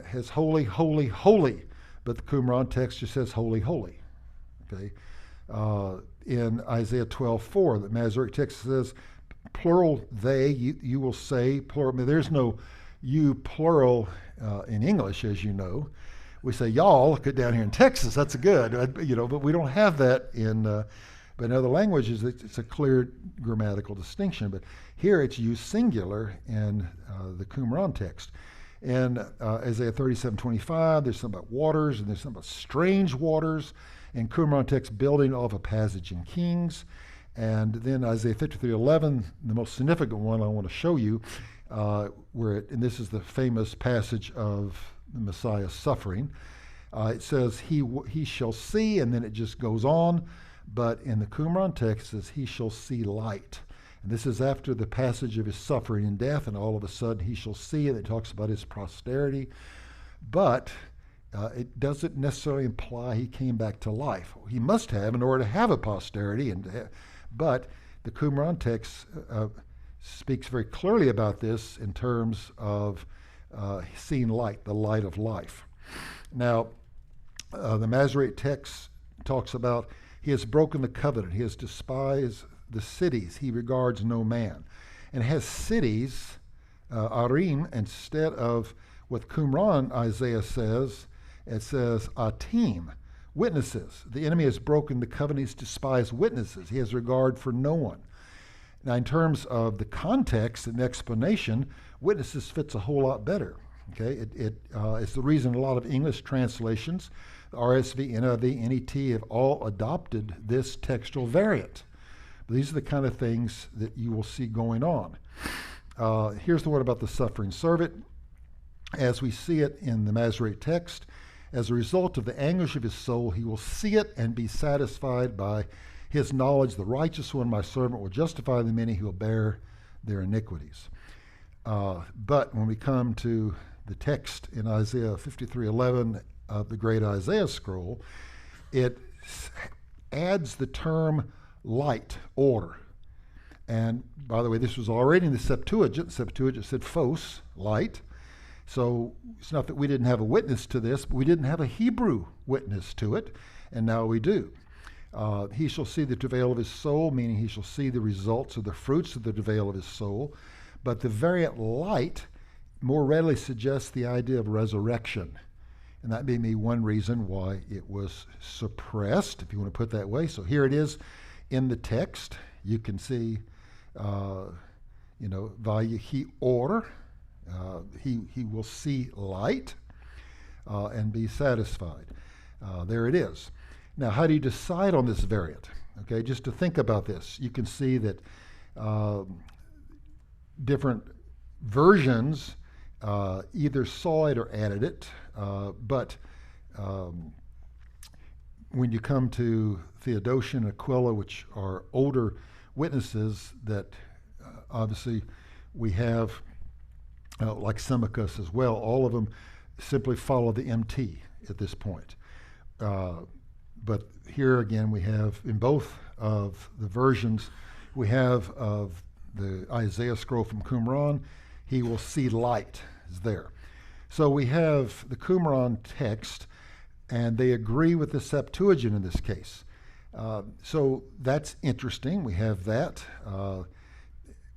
has holy, holy, holy, but the Qumran text just says holy, holy. Okay. In Isaiah 12:4, the Masoretic text says plural they, you will say plural. I mean, there's no you plural in English, as you know. We say y'all, look at down here in Texas, that's good, but we don't have that but in other languages, it's a clear grammatical distinction. But here it's used singular in the Qumran text. In Isaiah 37:25, there's something about waters, and there's something about strange waters. In Qumran text, building off a passage in Kings. And then Isaiah 53:11, the most significant one I want to show you, and this is the famous passage of the Messiah's suffering. It says, he shall see, and then it just goes on. But in the Qumran text, it says, he shall see light. And this is after the passage of his suffering and death, and all of a sudden he shall see, and it talks about his posterity. But it doesn't necessarily imply he came back to life. He must have in order to have a posterity, But the Qumran text speaks very clearly about this in terms of seeing light, the light of life. Now, the Masoretic text talks about he has broken the covenant, he has despised the cities, he regards no man, and has cities, arim, instead of what Qumran Isaiah says, it says atim, witnesses. The enemy has broken the covenant, he's despised witnesses, he has regard for no one. Now, in terms of the context and explanation, witnesses fits a whole lot better. Okay, it's the reason a lot of English translations, the RSV, NIV, NET, have all adopted this textual variant. But these are the kind of things that you will see going on. Here's the one about the suffering servant. As we see it in the Masoretic text, as a result of the anguish of his soul, he will see it and be satisfied by his knowledge. The righteous one, my servant, will justify the many who will bear their iniquities. But when we come to the text in Isaiah 53:11 of the great Isaiah scroll, it adds the term light, order. And by the way, this was already in the Septuagint. Septuagint said phos, light. So it's not that we didn't have a witness to this, but we didn't have a Hebrew witness to it, and now we do. He shall see the travail of his soul, meaning he shall see the results of the fruits of the travail of his soul. But the variant light more readily suggests the idea of resurrection. And that may be one reason why it was suppressed, if you want to put it that way. So here it is in the text. You can see, Vayehi or, he will see light and be satisfied. There it is. Now, how do you decide on this variant? Okay, just to think about this, you can see that different versions either saw it or added it, but when you come to Theodotion and Aquila, which are older witnesses that obviously we have, like Symmachus as well, all of them simply follow the MT at this point. But here again, we have in both of the versions, we have of the Isaiah scroll from Qumran, he will see light is there. So we have the Qumran text, and they agree with the Septuagint in this case. So that's interesting. We have that.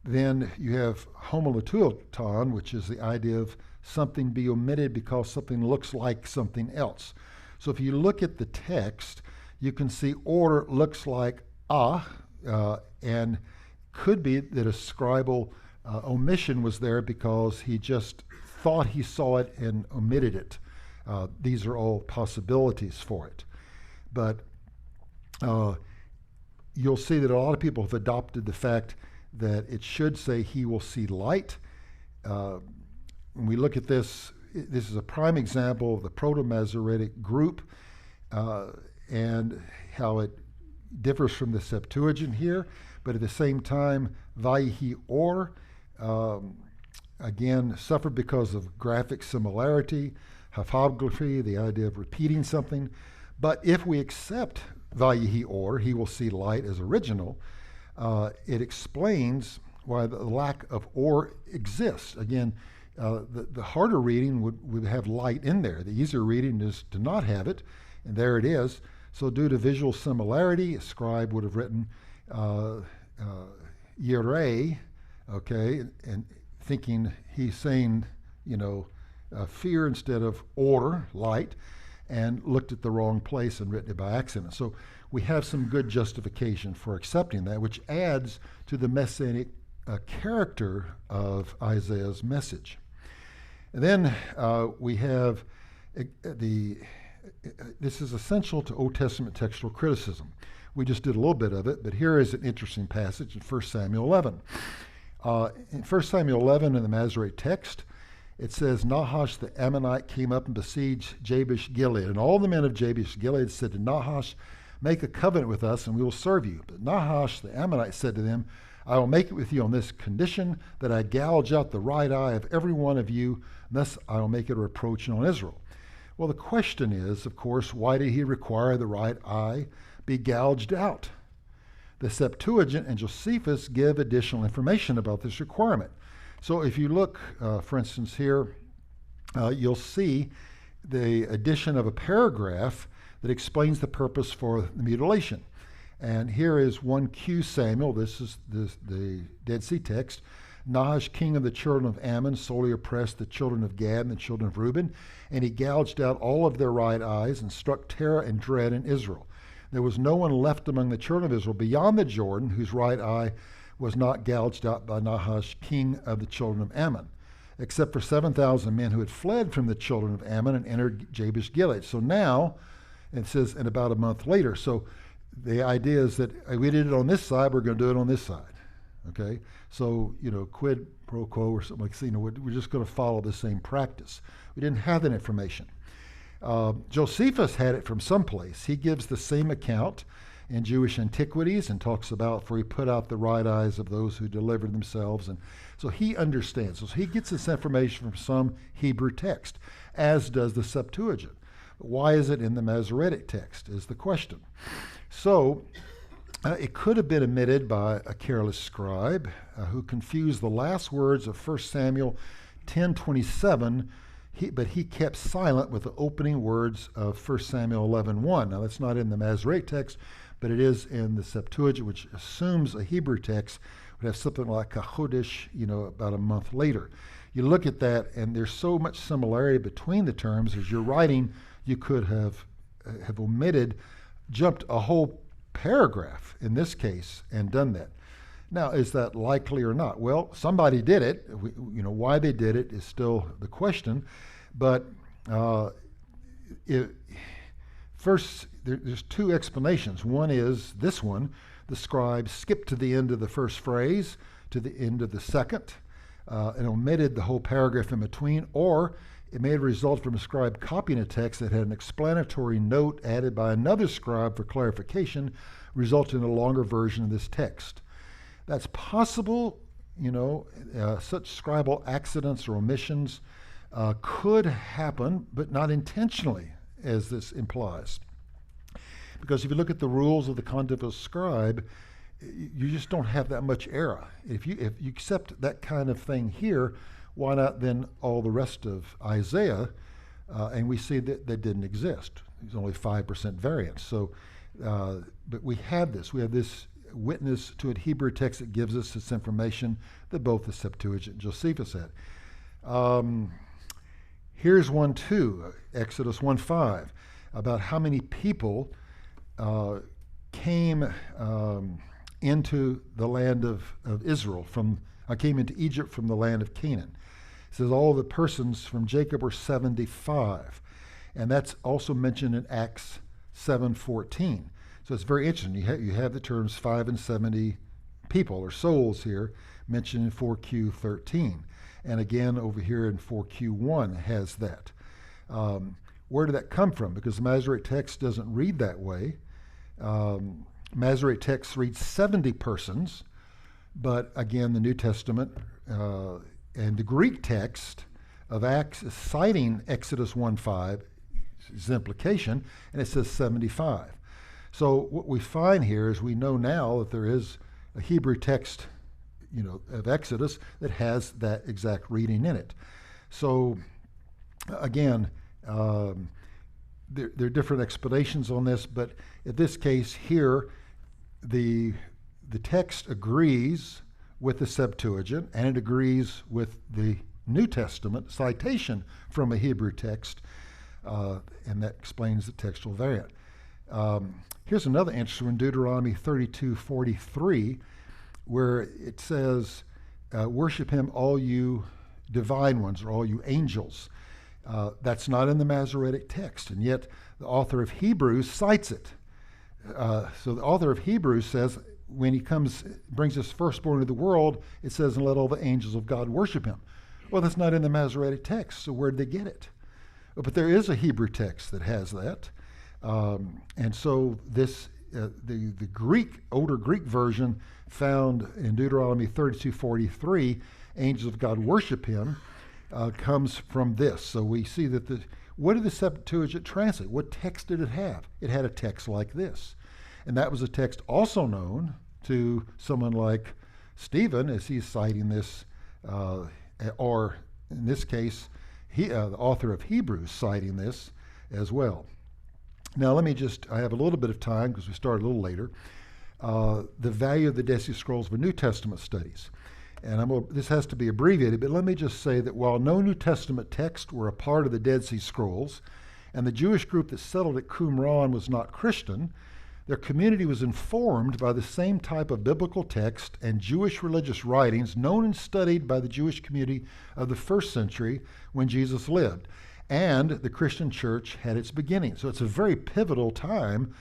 Then you have homolotuoton, which is the idea of something be omitted because something looks like something else. So if you look at the text, you can see order looks like and could be that a scribal omission was there because he just thought he saw it and omitted it. These are all possibilities for it. But you'll see that a lot of people have adopted the fact that it should say he will see light. When we look at this, this is a prime example of the Proto-Masoretic group and how it differs from the Septuagint here, but at the same time, Vayehi or, again, suffered because of graphic similarity, haphography, the idea of repeating something. But if we accept Vayehi or, he will see light as original, it explains why the lack of or exists. Again, the harder reading would have light in there. The easier reading is to not have it, and there it is. So due to visual similarity, a scribe would have written Yireh, okay, and thinking he's saying, fear instead of order, light, and looked at the wrong place and written it by accident. So we have some good justification for accepting that, which adds to the messianic character of Isaiah's message. And then we have this is essential to Old Testament textual criticism. We just did a little bit of it, but here is an interesting passage in 1 Samuel 11. In 1 Samuel 11 in the Masoretic text, it says, Nahash the Ammonite came up and besieged Jabesh Gilead. And all the men of Jabesh Gilead said to Nahash, make a covenant with us and we will serve you. But Nahash the Ammonite said to them, I will make it with you on this condition, that I gouge out the right eye of every one of you, and thus I will make it a reproach on Israel. Well, the question is, of course, why did he require the right eye be gouged out? The Septuagint and Josephus give additional information about this requirement. So if you look, for instance, here, you'll see the addition of a paragraph that explains the purpose for the mutilation. And here is 1Q Samuel, this is the Dead Sea text. Nahash, king of the children of Ammon, sorely oppressed the children of Gad and the children of Reuben, and he gouged out all of their right eyes and struck terror and dread in Israel. There was no one left among the children of Israel beyond the Jordan whose right eye was not gouged out by Nahash, king of the children of Ammon, except for 7,000 men who had fled from the children of Ammon and entered Jabesh Gilead. So now, it says, and about a month later. So the idea is that we did it on this side, we're going to do it on this side. Okay? So, quid pro quo or something like that. We're just going to follow the same practice. We didn't have that information. Josephus had it from someplace. He gives the same account in Jewish Antiquities and talks about, for he put out the right eyes of those who delivered themselves. And so he understands. So he gets this information from some Hebrew text, as does the Septuagint. But why is it in the Masoretic text is the question. So it could have been omitted by a careless scribe who confused the last words of 1 Samuel 10:27, but he kept silent with the opening words of 1 Samuel 11:1. Now that's not in the Masoretic text, but it is in the Septuagint, which assumes a Hebrew text would have something like a chodesh, about a month later. You look at that, and there's so much similarity between the terms. As you're writing, you could have omitted, jumped a whole paragraph in this case, and done that. Now, is that likely or not? Well, somebody did it. Why they did it is still the question. But first, there's two explanations. One is this one: the scribe skipped to the end of the first phrase, to the end of the second, and omitted the whole paragraph in between, or it may have resulted from a scribe copying a text that had an explanatory note added by another scribe for clarification, resulting in a longer version of this text. That's possible. Such scribal accidents or omissions could happen, but not intentionally, as this implies. Because if you look at the rules of the conduct of a scribe, you just don't have that much error. If you accept that kind of thing here, why not then all the rest of Isaiah? And we see that didn't exist. There's only 5% variance. So, but we have this. We have this witness to a Hebrew text that gives us this information that both the Septuagint and Josephus had. Here's one too, Exodus 1:5, about how many people came into the land of Israel came into Egypt from the land of Canaan. It says all the persons from Jacob were 75, and that's also mentioned in Acts 7:14. So it's very interesting. You have the terms 5 and 70 people or souls here mentioned in 4Q13, and again over here in 4Q1 has that. Where did that come from? Because the Masoretic text doesn't read that way. Masoretic text reads 70 persons, but again, the New Testament and the Greek text of Acts is citing Exodus 1:5, its implication, and it says 75. So what we find here is we know now that there is a Hebrew text, of Exodus that has that exact reading in it. So again, there are different explanations on this, but in this case here, the text agrees with the Septuagint, and it agrees with the New Testament citation from a Hebrew text, and that explains the textual variant. Here's another interesting one, Deuteronomy 32:43, where it says, worship him, all you divine ones, or all you angels. That's not in the Masoretic text, and yet the author of Hebrews cites it. So the author of Hebrews says, when he brings his firstborn into the world, it says, and let all the angels of God worship him. Well, that's not in the Masoretic text, so where did they get it? But there is a Hebrew text that has that. And so this, the older Greek version found in Deuteronomy 32:43, angels of God worship him, comes from this. So we see that what did the Septuagint translate? What text did it have? It had a text like this. And that was a text also known to someone like Stephen as he's citing this, or in this case, the author of Hebrews citing this as well. Now I have a little bit of time because we started a little later. The value of the Dead Sea Scrolls for New Testament studies. And this has to be abbreviated, but let me just say that while no New Testament texts were a part of the Dead Sea Scrolls, and the Jewish group that settled at Qumran was not Christian, their community was informed by the same type of biblical text and Jewish religious writings known and studied by the Jewish community of the first century when Jesus lived. And the Christian church had its beginning. So it's a very pivotal time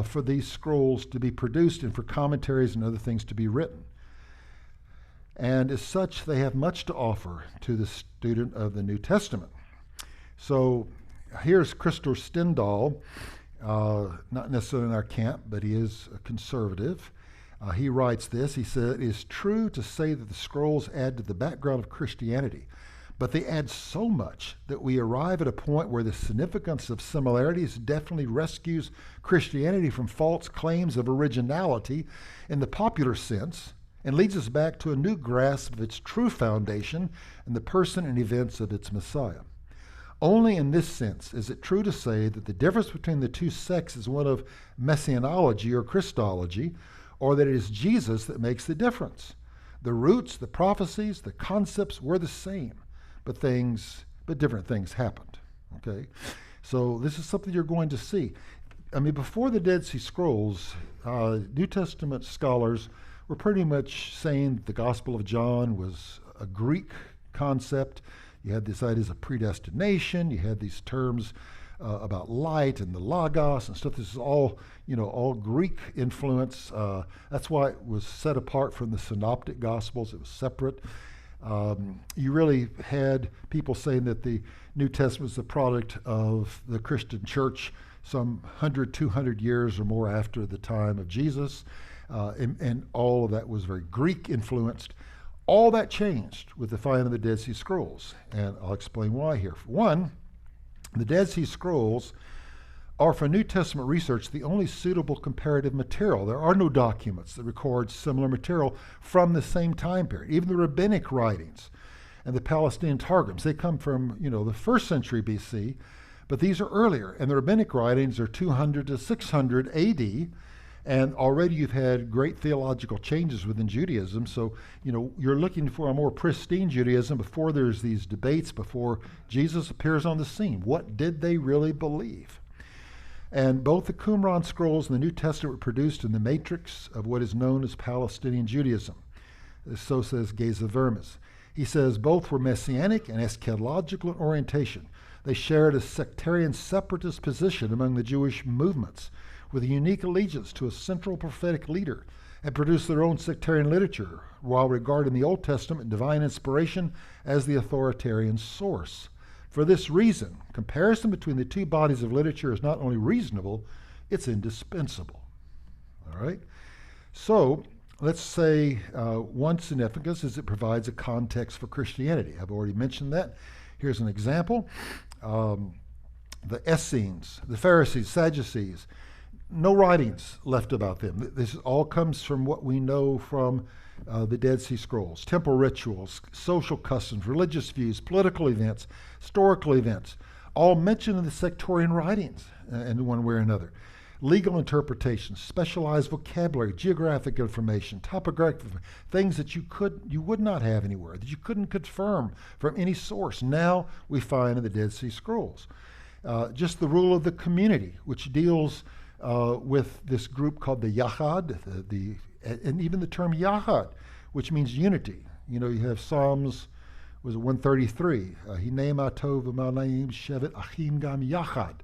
for these scrolls to be produced and for commentaries and other things to be written. And as such, they have much to offer to the student of the New Testament. So here's Christopher Stendahl, not necessarily in our camp, but he is a conservative. He writes this. He said, "It is true to say that the scrolls add to the background of Christianity, but they add so much that we arrive at a point where the significance of similarities definitely rescues Christianity from false claims of originality in the popular sense and leads us back to a new grasp of its true foundation and the person and events of its Messiah. Only in this sense is it true to say that the difference between the two sects is one of messianology or Christology, or that it is Jesus that makes the difference. The roots, the prophecies, the concepts were the same, but different things happened." Okay, so this is something you're going to see. I mean, before the Dead Sea Scrolls, New Testament scholars were pretty much saying that the Gospel of John was a Greek concept. You had these ideas of predestination. You had these terms about light and the Logos and stuff. This is all, all Greek influence. That's why it was set apart from the Synoptic Gospels. It was separate. You really had people saying that the New Testament was the product of the Christian church some 100, 200 years or more after the time of Jesus. And all of that was very Greek influenced. All that changed with the finding of the Dead Sea Scrolls, and I'll explain why here. For one, the Dead Sea Scrolls are, for New Testament research, the only suitable comparative material. There are no documents that record similar material from the same time period. Even the rabbinic writings and the Palestinian Targums, they come from, the first century BC, but these are earlier, and the rabbinic writings are 200 to 600 AD, and already you've had great theological changes within Judaism. So, you're looking for a more pristine Judaism before there's these debates, before Jesus appears on the scene. What did they really believe? And both the Qumran scrolls and the New Testament were produced in the matrix of what is known as Palestinian Judaism. So says Geza Vermes. He says both were messianic and eschatological in orientation. They shared a sectarian separatist position among the Jewish movements, with a unique allegiance to a central prophetic leader, and produced their own sectarian literature while regarding the Old Testament and divine inspiration as the authoritarian source. For this reason, comparison between the two bodies of literature is not only reasonable, it's indispensable. All right? So, let's say one significance is it provides a context for Christianity. I've already mentioned that. Here's an example. The Essenes, the Pharisees, Sadducees, no writings left about them. This all comes from what we know from the Dead Sea Scrolls. Temple rituals, social customs, religious views, political events, historical events, all mentioned in the sectarian writings in one way or another. Legal interpretations, specialized vocabulary, geographic information, topographic, things that you would not have anywhere, that you couldn't confirm from any source. Now we find in the Dead Sea Scrolls. Just the rule of the community, which deals with this group called the Yachad, and even the term Yachad, which means unity. You have Psalms, was it 133? Hinei ma tov v'ma'naim shevet achim gam Yachad.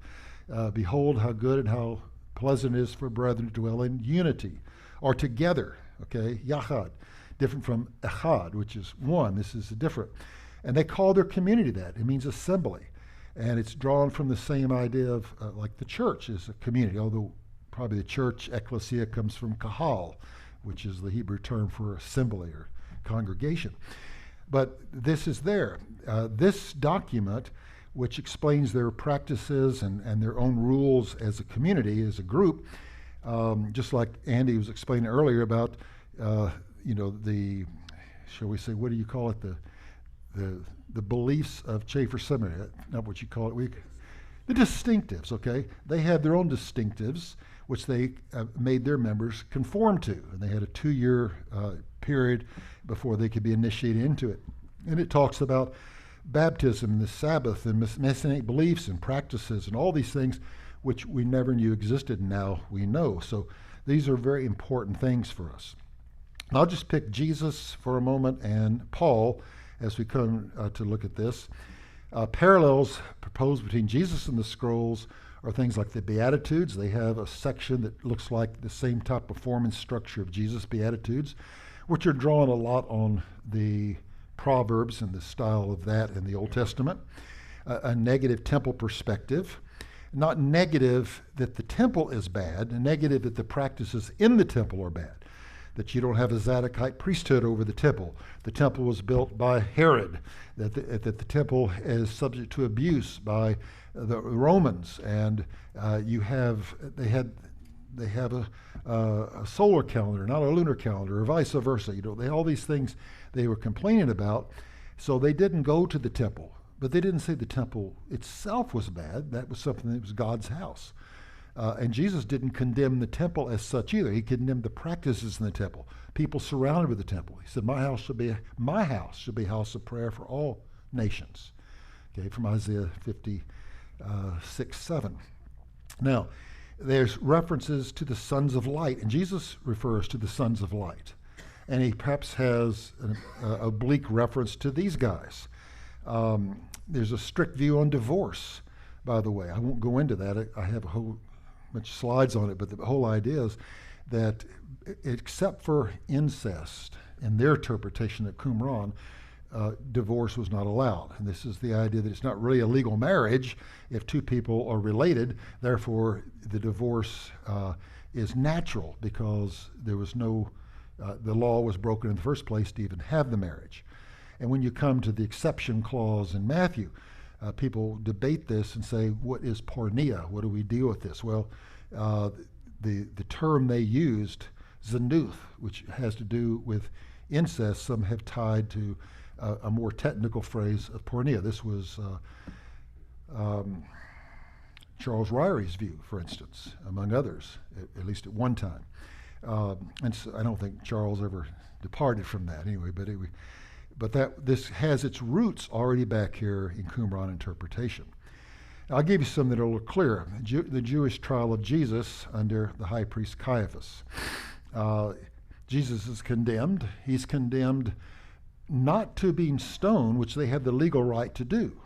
Behold how good and how pleasant it is for brethren to dwell in unity, or together, okay, Yachad, different from Echad, which is one. This is different. And they call their community that. It means assembly. And it's drawn from the same idea of like the church is a community, although probably the church, ecclesia, comes from kahal, which is the Hebrew term for assembly or congregation. But this is there. This document, which explains their practices and their own rules as a community, as a group, Just like Andy was explaining earlier about, the, shall we say, what do you call it, the beliefs of Chafer Seminary, not what you call it, the distinctives, okay? They had their own distinctives, which they made their members conform to, and they had a 2-year period before they could be initiated into it. And it talks about baptism, the Sabbath, and Messianic beliefs and practices, and all these things which we never knew existed, and now we know. So these are very important things for us. I'll just pick Jesus for a moment and Paul as we come to look at this. Parallels proposed between Jesus and the scrolls are things like the Beatitudes. They have a section that looks like the same type of form and structure of Jesus' Beatitudes, which are drawn a lot on the Proverbs and the style of that in the Old Testament. A negative temple perspective. Not negative that the temple is bad, negative that the practices in the temple are bad. That you don't have a Zadokite priesthood over the temple. The temple was built by Herod. That the temple is subject to abuse by the Romans, and they have a solar calendar, not a lunar calendar, or vice versa. All these things they were complaining about. So they didn't go to the temple, but they didn't say the temple itself was bad. That was something that was God's house. And Jesus didn't condemn the temple as such either. He condemned the practices in the temple, people surrounded with the temple. He said, my house should be a house of prayer for all nations. Okay, from Isaiah 56:7. Now, there's references to the sons of light, and Jesus refers to the sons of light. And he perhaps has an oblique reference to these guys. There's a strict view on divorce, by the way. I won't go into that. I have a whole bunch of slides on it, but the whole idea is that except for incest, in their interpretation at Qumran, divorce was not allowed. And this is the idea that it's not really a legal marriage if two people are related. Therefore, the divorce is natural because there was no, the law was broken in the first place to even have the marriage. And when you come to the exception clause in Matthew, people debate this and say, what is porneia? What do we deal with this? Well, the term they used, zanuth, which has to do with incest, some have tied to a more technical phrase of porneia. This was Charles Ryrie's view, for instance, among others, at least at one time. And so I don't think Charles ever departed from that anyway, but this has its roots already back here in Qumran interpretation. Now, I'll give you some that are a little clearer. The Jewish trial of Jesus under the high priest Caiaphas. Jesus is condemned. He's condemned not to being stoned, which they had the legal right to do.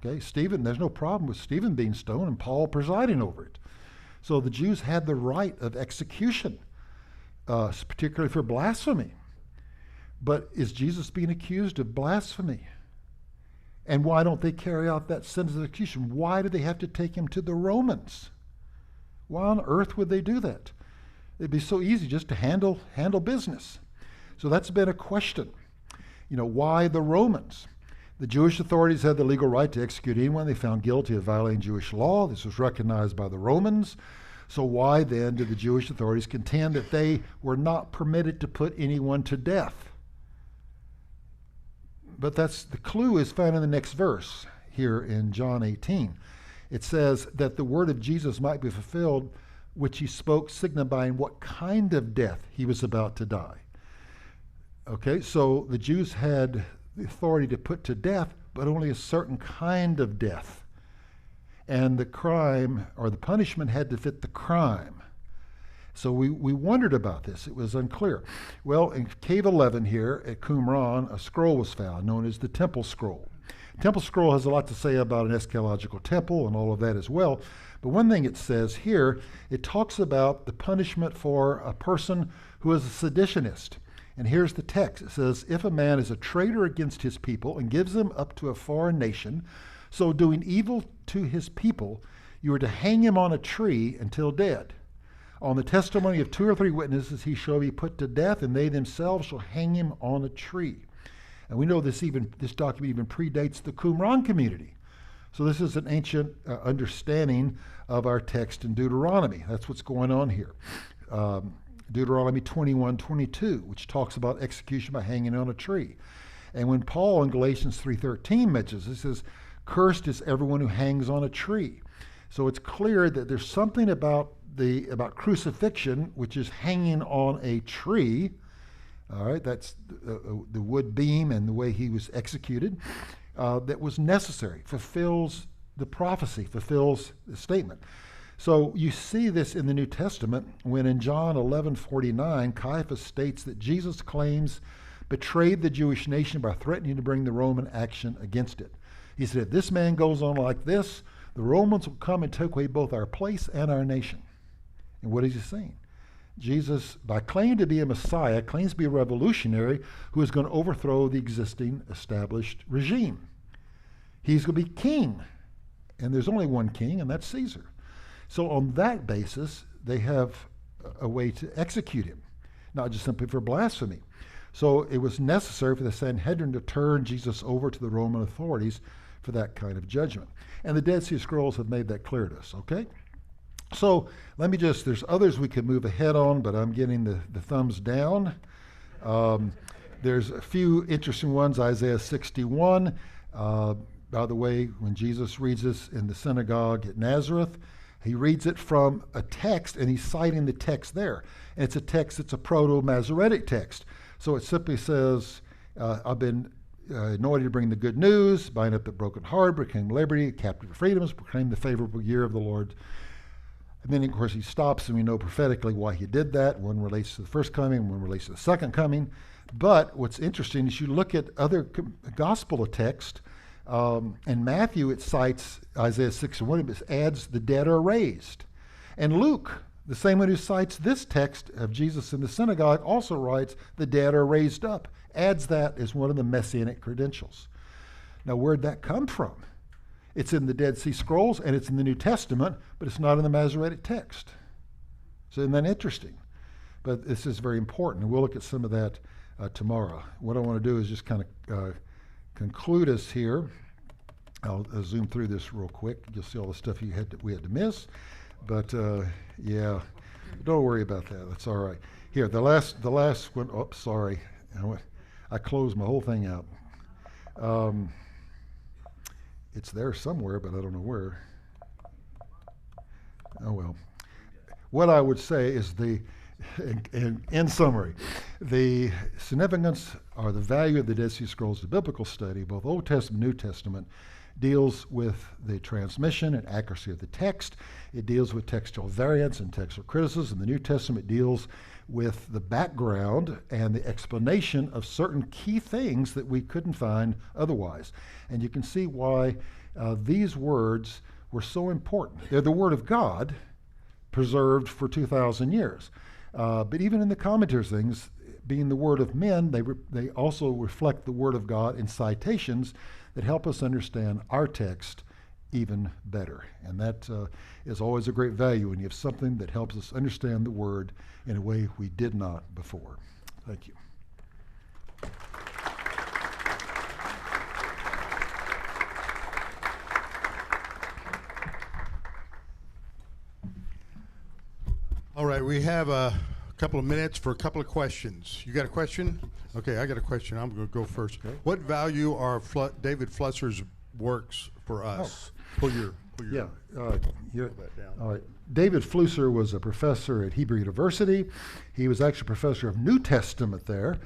Okay, Stephen, there's no problem with Stephen being stoned and Paul presiding over it. So the Jews had the right of execution, particularly for blasphemy. But is Jesus being accused of blasphemy? And why don't they carry out that sentence of execution? Why do they have to take him to the Romans? Why on earth would they do that? It'd be so easy just to handle business. So that's been a question. Why the Romans? The Jewish authorities had the legal right to execute anyone they found guilty of violating Jewish law. This was recognized by the Romans. So why then did the Jewish authorities contend that they were not permitted to put anyone to death? But the clue is found in the next verse here in John 18. It says that the word of Jesus might be fulfilled, which he spoke, signifying what kind of death he was about to die. Okay, so the Jews had the authority to put to death, but only a certain kind of death. And the crime or the punishment had to fit the crime. So we wondered about this. It was unclear. Well, in Cave 11 here at Qumran, a scroll was found known as the Temple Scroll. Temple Scroll has a lot to say about an eschatological temple and all of that as well. But one thing it says here, it talks about the punishment for a person who is a seditionist. And here's the text. It says, if a man is a traitor against his people and gives them up to a foreign nation, so doing evil to his people, you are to hang him on a tree until dead. On the testimony of 2 or 3 witnesses, he shall be put to death, and they themselves shall hang him on a tree. And we know this document even predates the Qumran community. So this is an ancient understanding of our text in Deuteronomy. That's what's going on here. Deuteronomy 21:22, which talks about execution by hanging on a tree. And when Paul in Galatians 3:13 mentions this, he says, cursed is everyone who hangs on a tree. So it's clear that there's something about crucifixion, which is hanging on a tree. All right, that's the wood beam and the way he was executed, that was necessary, fulfills the prophecy, fulfills the statement. So you see this in the New Testament when in John 11:49, Caiaphas states that Jesus claims betrayed the Jewish nation by threatening to bring the Roman action against it. He said, if this man goes on like this, the Romans will come and take away both our place and our nation. And what is he saying? Jesus, by claiming to be a Messiah, claims to be a revolutionary who is going to overthrow the existing established regime. He's going to be king. And there's only one king, and that's Caesar. So on that basis, they have a way to execute him, not just simply for blasphemy. So it was necessary for the Sanhedrin to turn Jesus over to the Roman authorities for that kind of judgment. And the Dead Sea Scrolls have made that clear to us, okay? So let me just, there's others we could move ahead on, but I'm getting the thumbs down. There's a few interesting ones, Isaiah 61. By the way, when Jesus reads this in the synagogue at Nazareth, he reads it from a text, and he's citing the text there. And it's a text that's a proto-Masoretic text. So it simply says, I've been anointed to bring the good news, bind up the broken heart, proclaim liberty, captive freedoms, proclaim the favorable year of the Lord. And then, of course, he stops, and we know prophetically why he did that. One relates to the first coming, one relates to the second coming. But what's interesting is you look at other gospel text. In Matthew, it cites Isaiah 61, it adds the dead are raised. And Luke, the same one who cites this text of Jesus in the synagogue, also writes the dead are raised up, adds that as one of the messianic credentials. Now, where'd that come from? It's in the Dead Sea Scrolls and it's in the New Testament, but it's not in the Masoretic text. So isn't that interesting? But this is very important, and we'll look at some of that tomorrow. What I want to do is just kind of conclude us here. I'll zoom through this real quick. You'll see all the stuff we had to miss. But yeah, don't worry about that. That's all right. Here, the last one. Oh, sorry. I closed my whole thing out. It's there somewhere, but I don't know where. Oh well. What I would say is in summary, the significance or the value of the Dead Sea Scrolls, the biblical study, both Old Testament and New Testament, deals with the transmission and accuracy of the text. It deals with textual variants and textual criticism. The New Testament deals with the background and the explanation of certain key things that we couldn't find otherwise. And you can see why these words were so important. They're the Word of God, preserved for 2,000 years. But even in the commentaries things, being the word of men, they also reflect the Word of God in citations that help us understand our text even better. And that is always a great value when you have something that helps us understand the Word in a way we did not before. Thank you. All right, we have a couple of minutes for a couple of questions. You got a question? Okay, I got a question. I'm going to go first. Okay. What value are David Flusser's works for us? Pull your yeah. That down. All right. David Flusser was a professor at Hebrew University. He was actually a professor of New Testament there.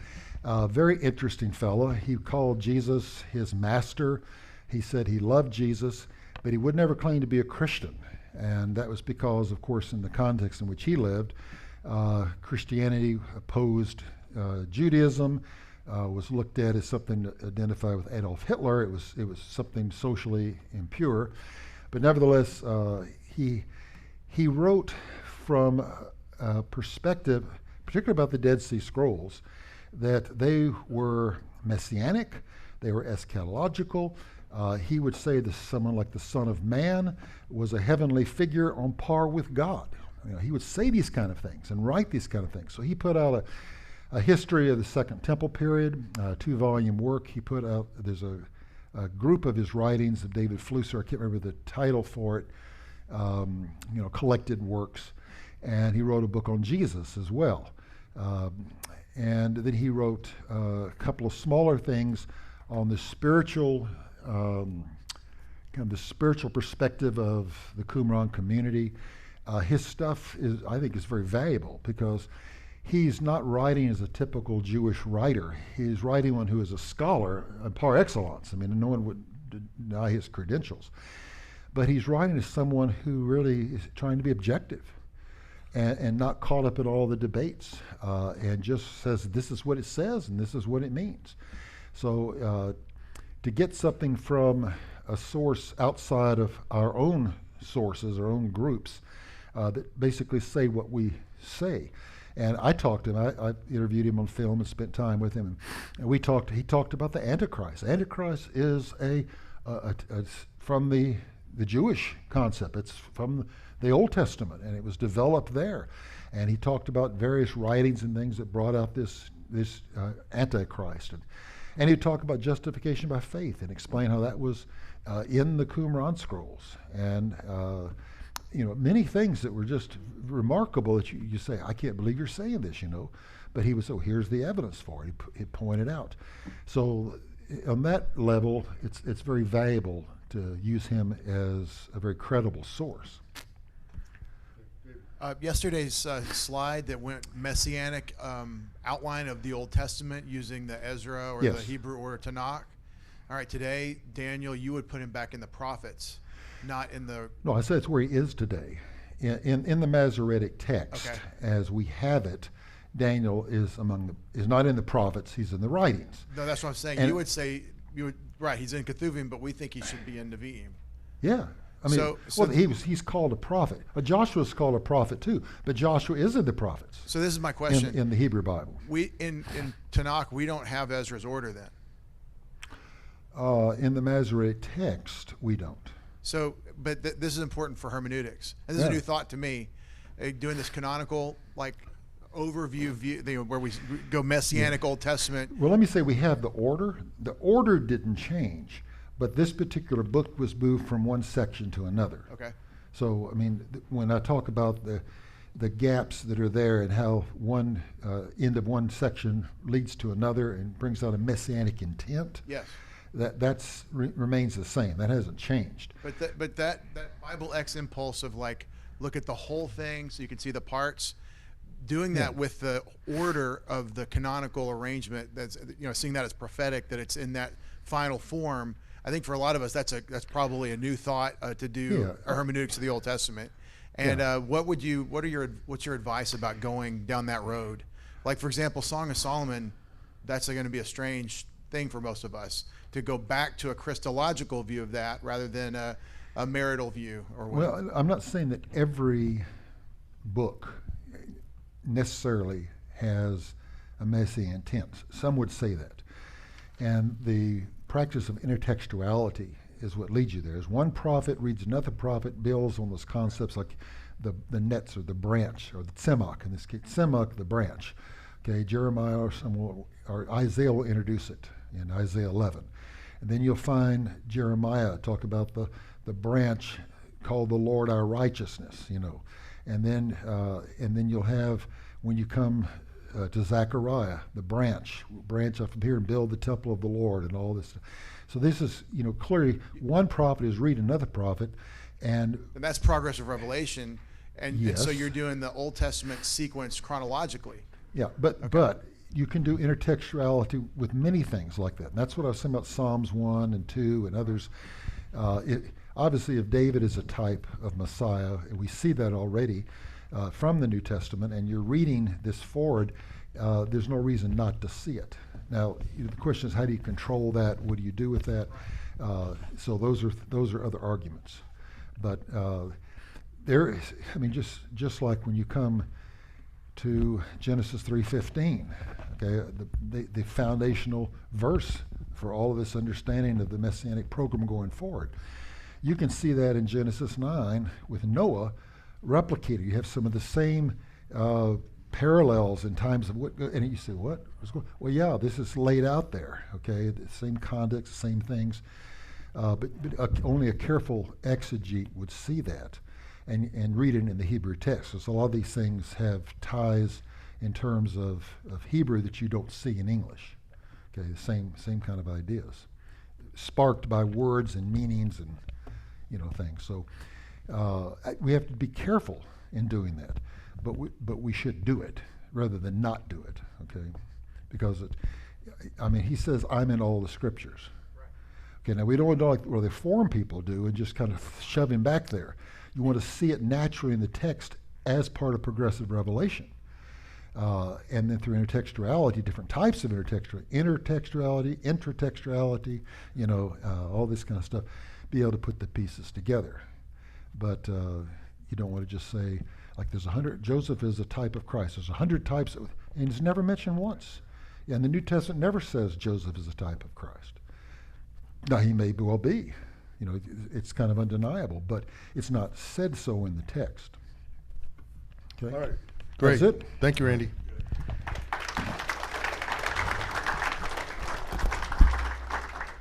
Very interesting fellow. He called Jesus his master. He said he loved Jesus, but he would never claim to be a Christian. And that was because, of course, in the context in which he lived, Christianity opposed Judaism, was looked at as something to identify with Adolf Hitler. It was something socially impure. But nevertheless, he wrote from a perspective, particularly about the Dead Sea Scrolls, that they were messianic, they were eschatological. He would say that someone like the Son of Man was a heavenly figure on par with God. You know, he would say these kind of things and write these kind of things. So he put out a history of the Second Temple period, a 2-volume work. He put out, there's a group of his writings of David Flusser, I can't remember the title for it, collected works. And he wrote a book on Jesus as well. And then he wrote a couple of smaller things on the spiritual, kind of the spiritual perspective of the Qumran community. His stuff I think, is very valuable because he's not writing as a typical Jewish writer. He's writing one who is a scholar par excellence. I mean, no one would deny his credentials. But he's writing as someone who really is trying to be objective and not caught up in all the debates, and just says this is what it says and this is what it means. So to get something from a source outside of our own sources, our own groups, that basically say what we say. And I talked to him. I interviewed him on film and spent time with him. And he talked about the Antichrist. Antichrist is from the Jewish concept. It's from the Old Testament, and it was developed there. And he talked about various writings and things that brought out this Antichrist. And he'd talk about justification by faith and explain how that was in the Qumran scrolls. And many things that were just remarkable that you say, I can't believe you're saying this, But he was, here's the evidence for it. He pointed out. So on that level, it's very valuable to use him as a very credible source. Yesterday's slide that went messianic outline of the Old Testament using the Ezra or Yes. the Hebrew order Tanakh. All right, today, Daniel, you would put him back in the prophets, not in the... No, I said it's where he is today. In the Masoretic text, Okay. as we have it, Daniel is not in the prophets, he's in the writings. No, that's what I'm saying. And- You would say, right, he's in Ketuvim, but we think he should be in Nevi'im. Yeah. I mean, So- he's called a prophet. Joshua's called a prophet too, but Joshua is in the prophets So this is my question. in the Hebrew Bible. We in Tanakh, we don't have Ezra's order then. In the Masoretic text, we don't. So, but this is important for hermeneutics. And this is Yeah. a new thought to me, doing this canonical, overview view, where we go messianic Old Testament. Well, let me say we have the order. The order didn't change, but this particular book was moved from one section to another. Okay. So, I mean, when I talk about the gaps that are there and how one end of one section leads to another and brings out a messianic intent, Yes. that's remains the same. That hasn't changed. But that Bible X impulse of look at the whole thing so you can see the parts, doing that with the order of the canonical arrangement, that's seeing that as prophetic, that it's in that final form. I think for a lot of us that's probably a new thought to do a hermeneutics of the Old Testament. And what's your advice about going down that road? Like, for example, Song of Solomon, that's going to be a strange thing for most of us to go back to a Christological view of that rather than a marital view or whatever. Well, I'm not saying that every book necessarily has a messianic intent. Some would say that. And the practice of intertextuality is what leads you there. As one prophet reads another prophet, builds on those concepts like the nets or the branch or the tzemach, in this case, tzemach, the branch. Okay, Jeremiah or Isaiah will introduce it in Isaiah 11. And then you'll find Jeremiah talk about the branch called the Lord our righteousness, And then you'll have, when you come to Zechariah, the branch up from here and build the temple of the Lord and all this. So this is, clearly one prophet is reading another prophet, and that's progressive revelation, and Yes. so you're doing the Old Testament sequence chronologically. yeah, but you can do intertextuality with many things like that. And that's what I was saying about Psalms 1 and 2 and others. Obviously, if David is a type of Messiah, and we see that already from the New Testament, and you're reading this forward, there's no reason not to see it. Now, the question is, how do you control that? What do you do with that? So those are other arguments. But there is, just like when you come to Genesis 3:15, okay, the foundational verse for all of this understanding of the Messianic program going forward. You can see that in Genesis 9 with Noah replicated. You have some of the same parallels in times of what, and you say, what? Well, yeah, this is laid out there, okay, the same context, same things, but only a careful exegete would see that. and read it in the Hebrew text. So a lot of these things have ties in terms of Hebrew that you don't see in English. Okay, the same kind of ideas, sparked by words and meanings and things. So we have to be careful in doing that, but we should do it rather than not do it. Okay, because he says, "I'm in all the scriptures." Okay, now we don't want to do like the Reformed people do and just kind of shove him back there. You want to see it naturally in the text as part of progressive revelation. And then through intertextuality, different types of intertextuality, intratextuality, all this kind of stuff, be able to put the pieces together. But you don't want to just say, like Joseph is a type of Christ. There's 100 types, and it's never mentioned once. And the New Testament never says Joseph is a type of Christ. Now, he may well be. It's kind of undeniable, but it's not said so in the text. Okay? All right. Great. That's it. Thank you, Randy.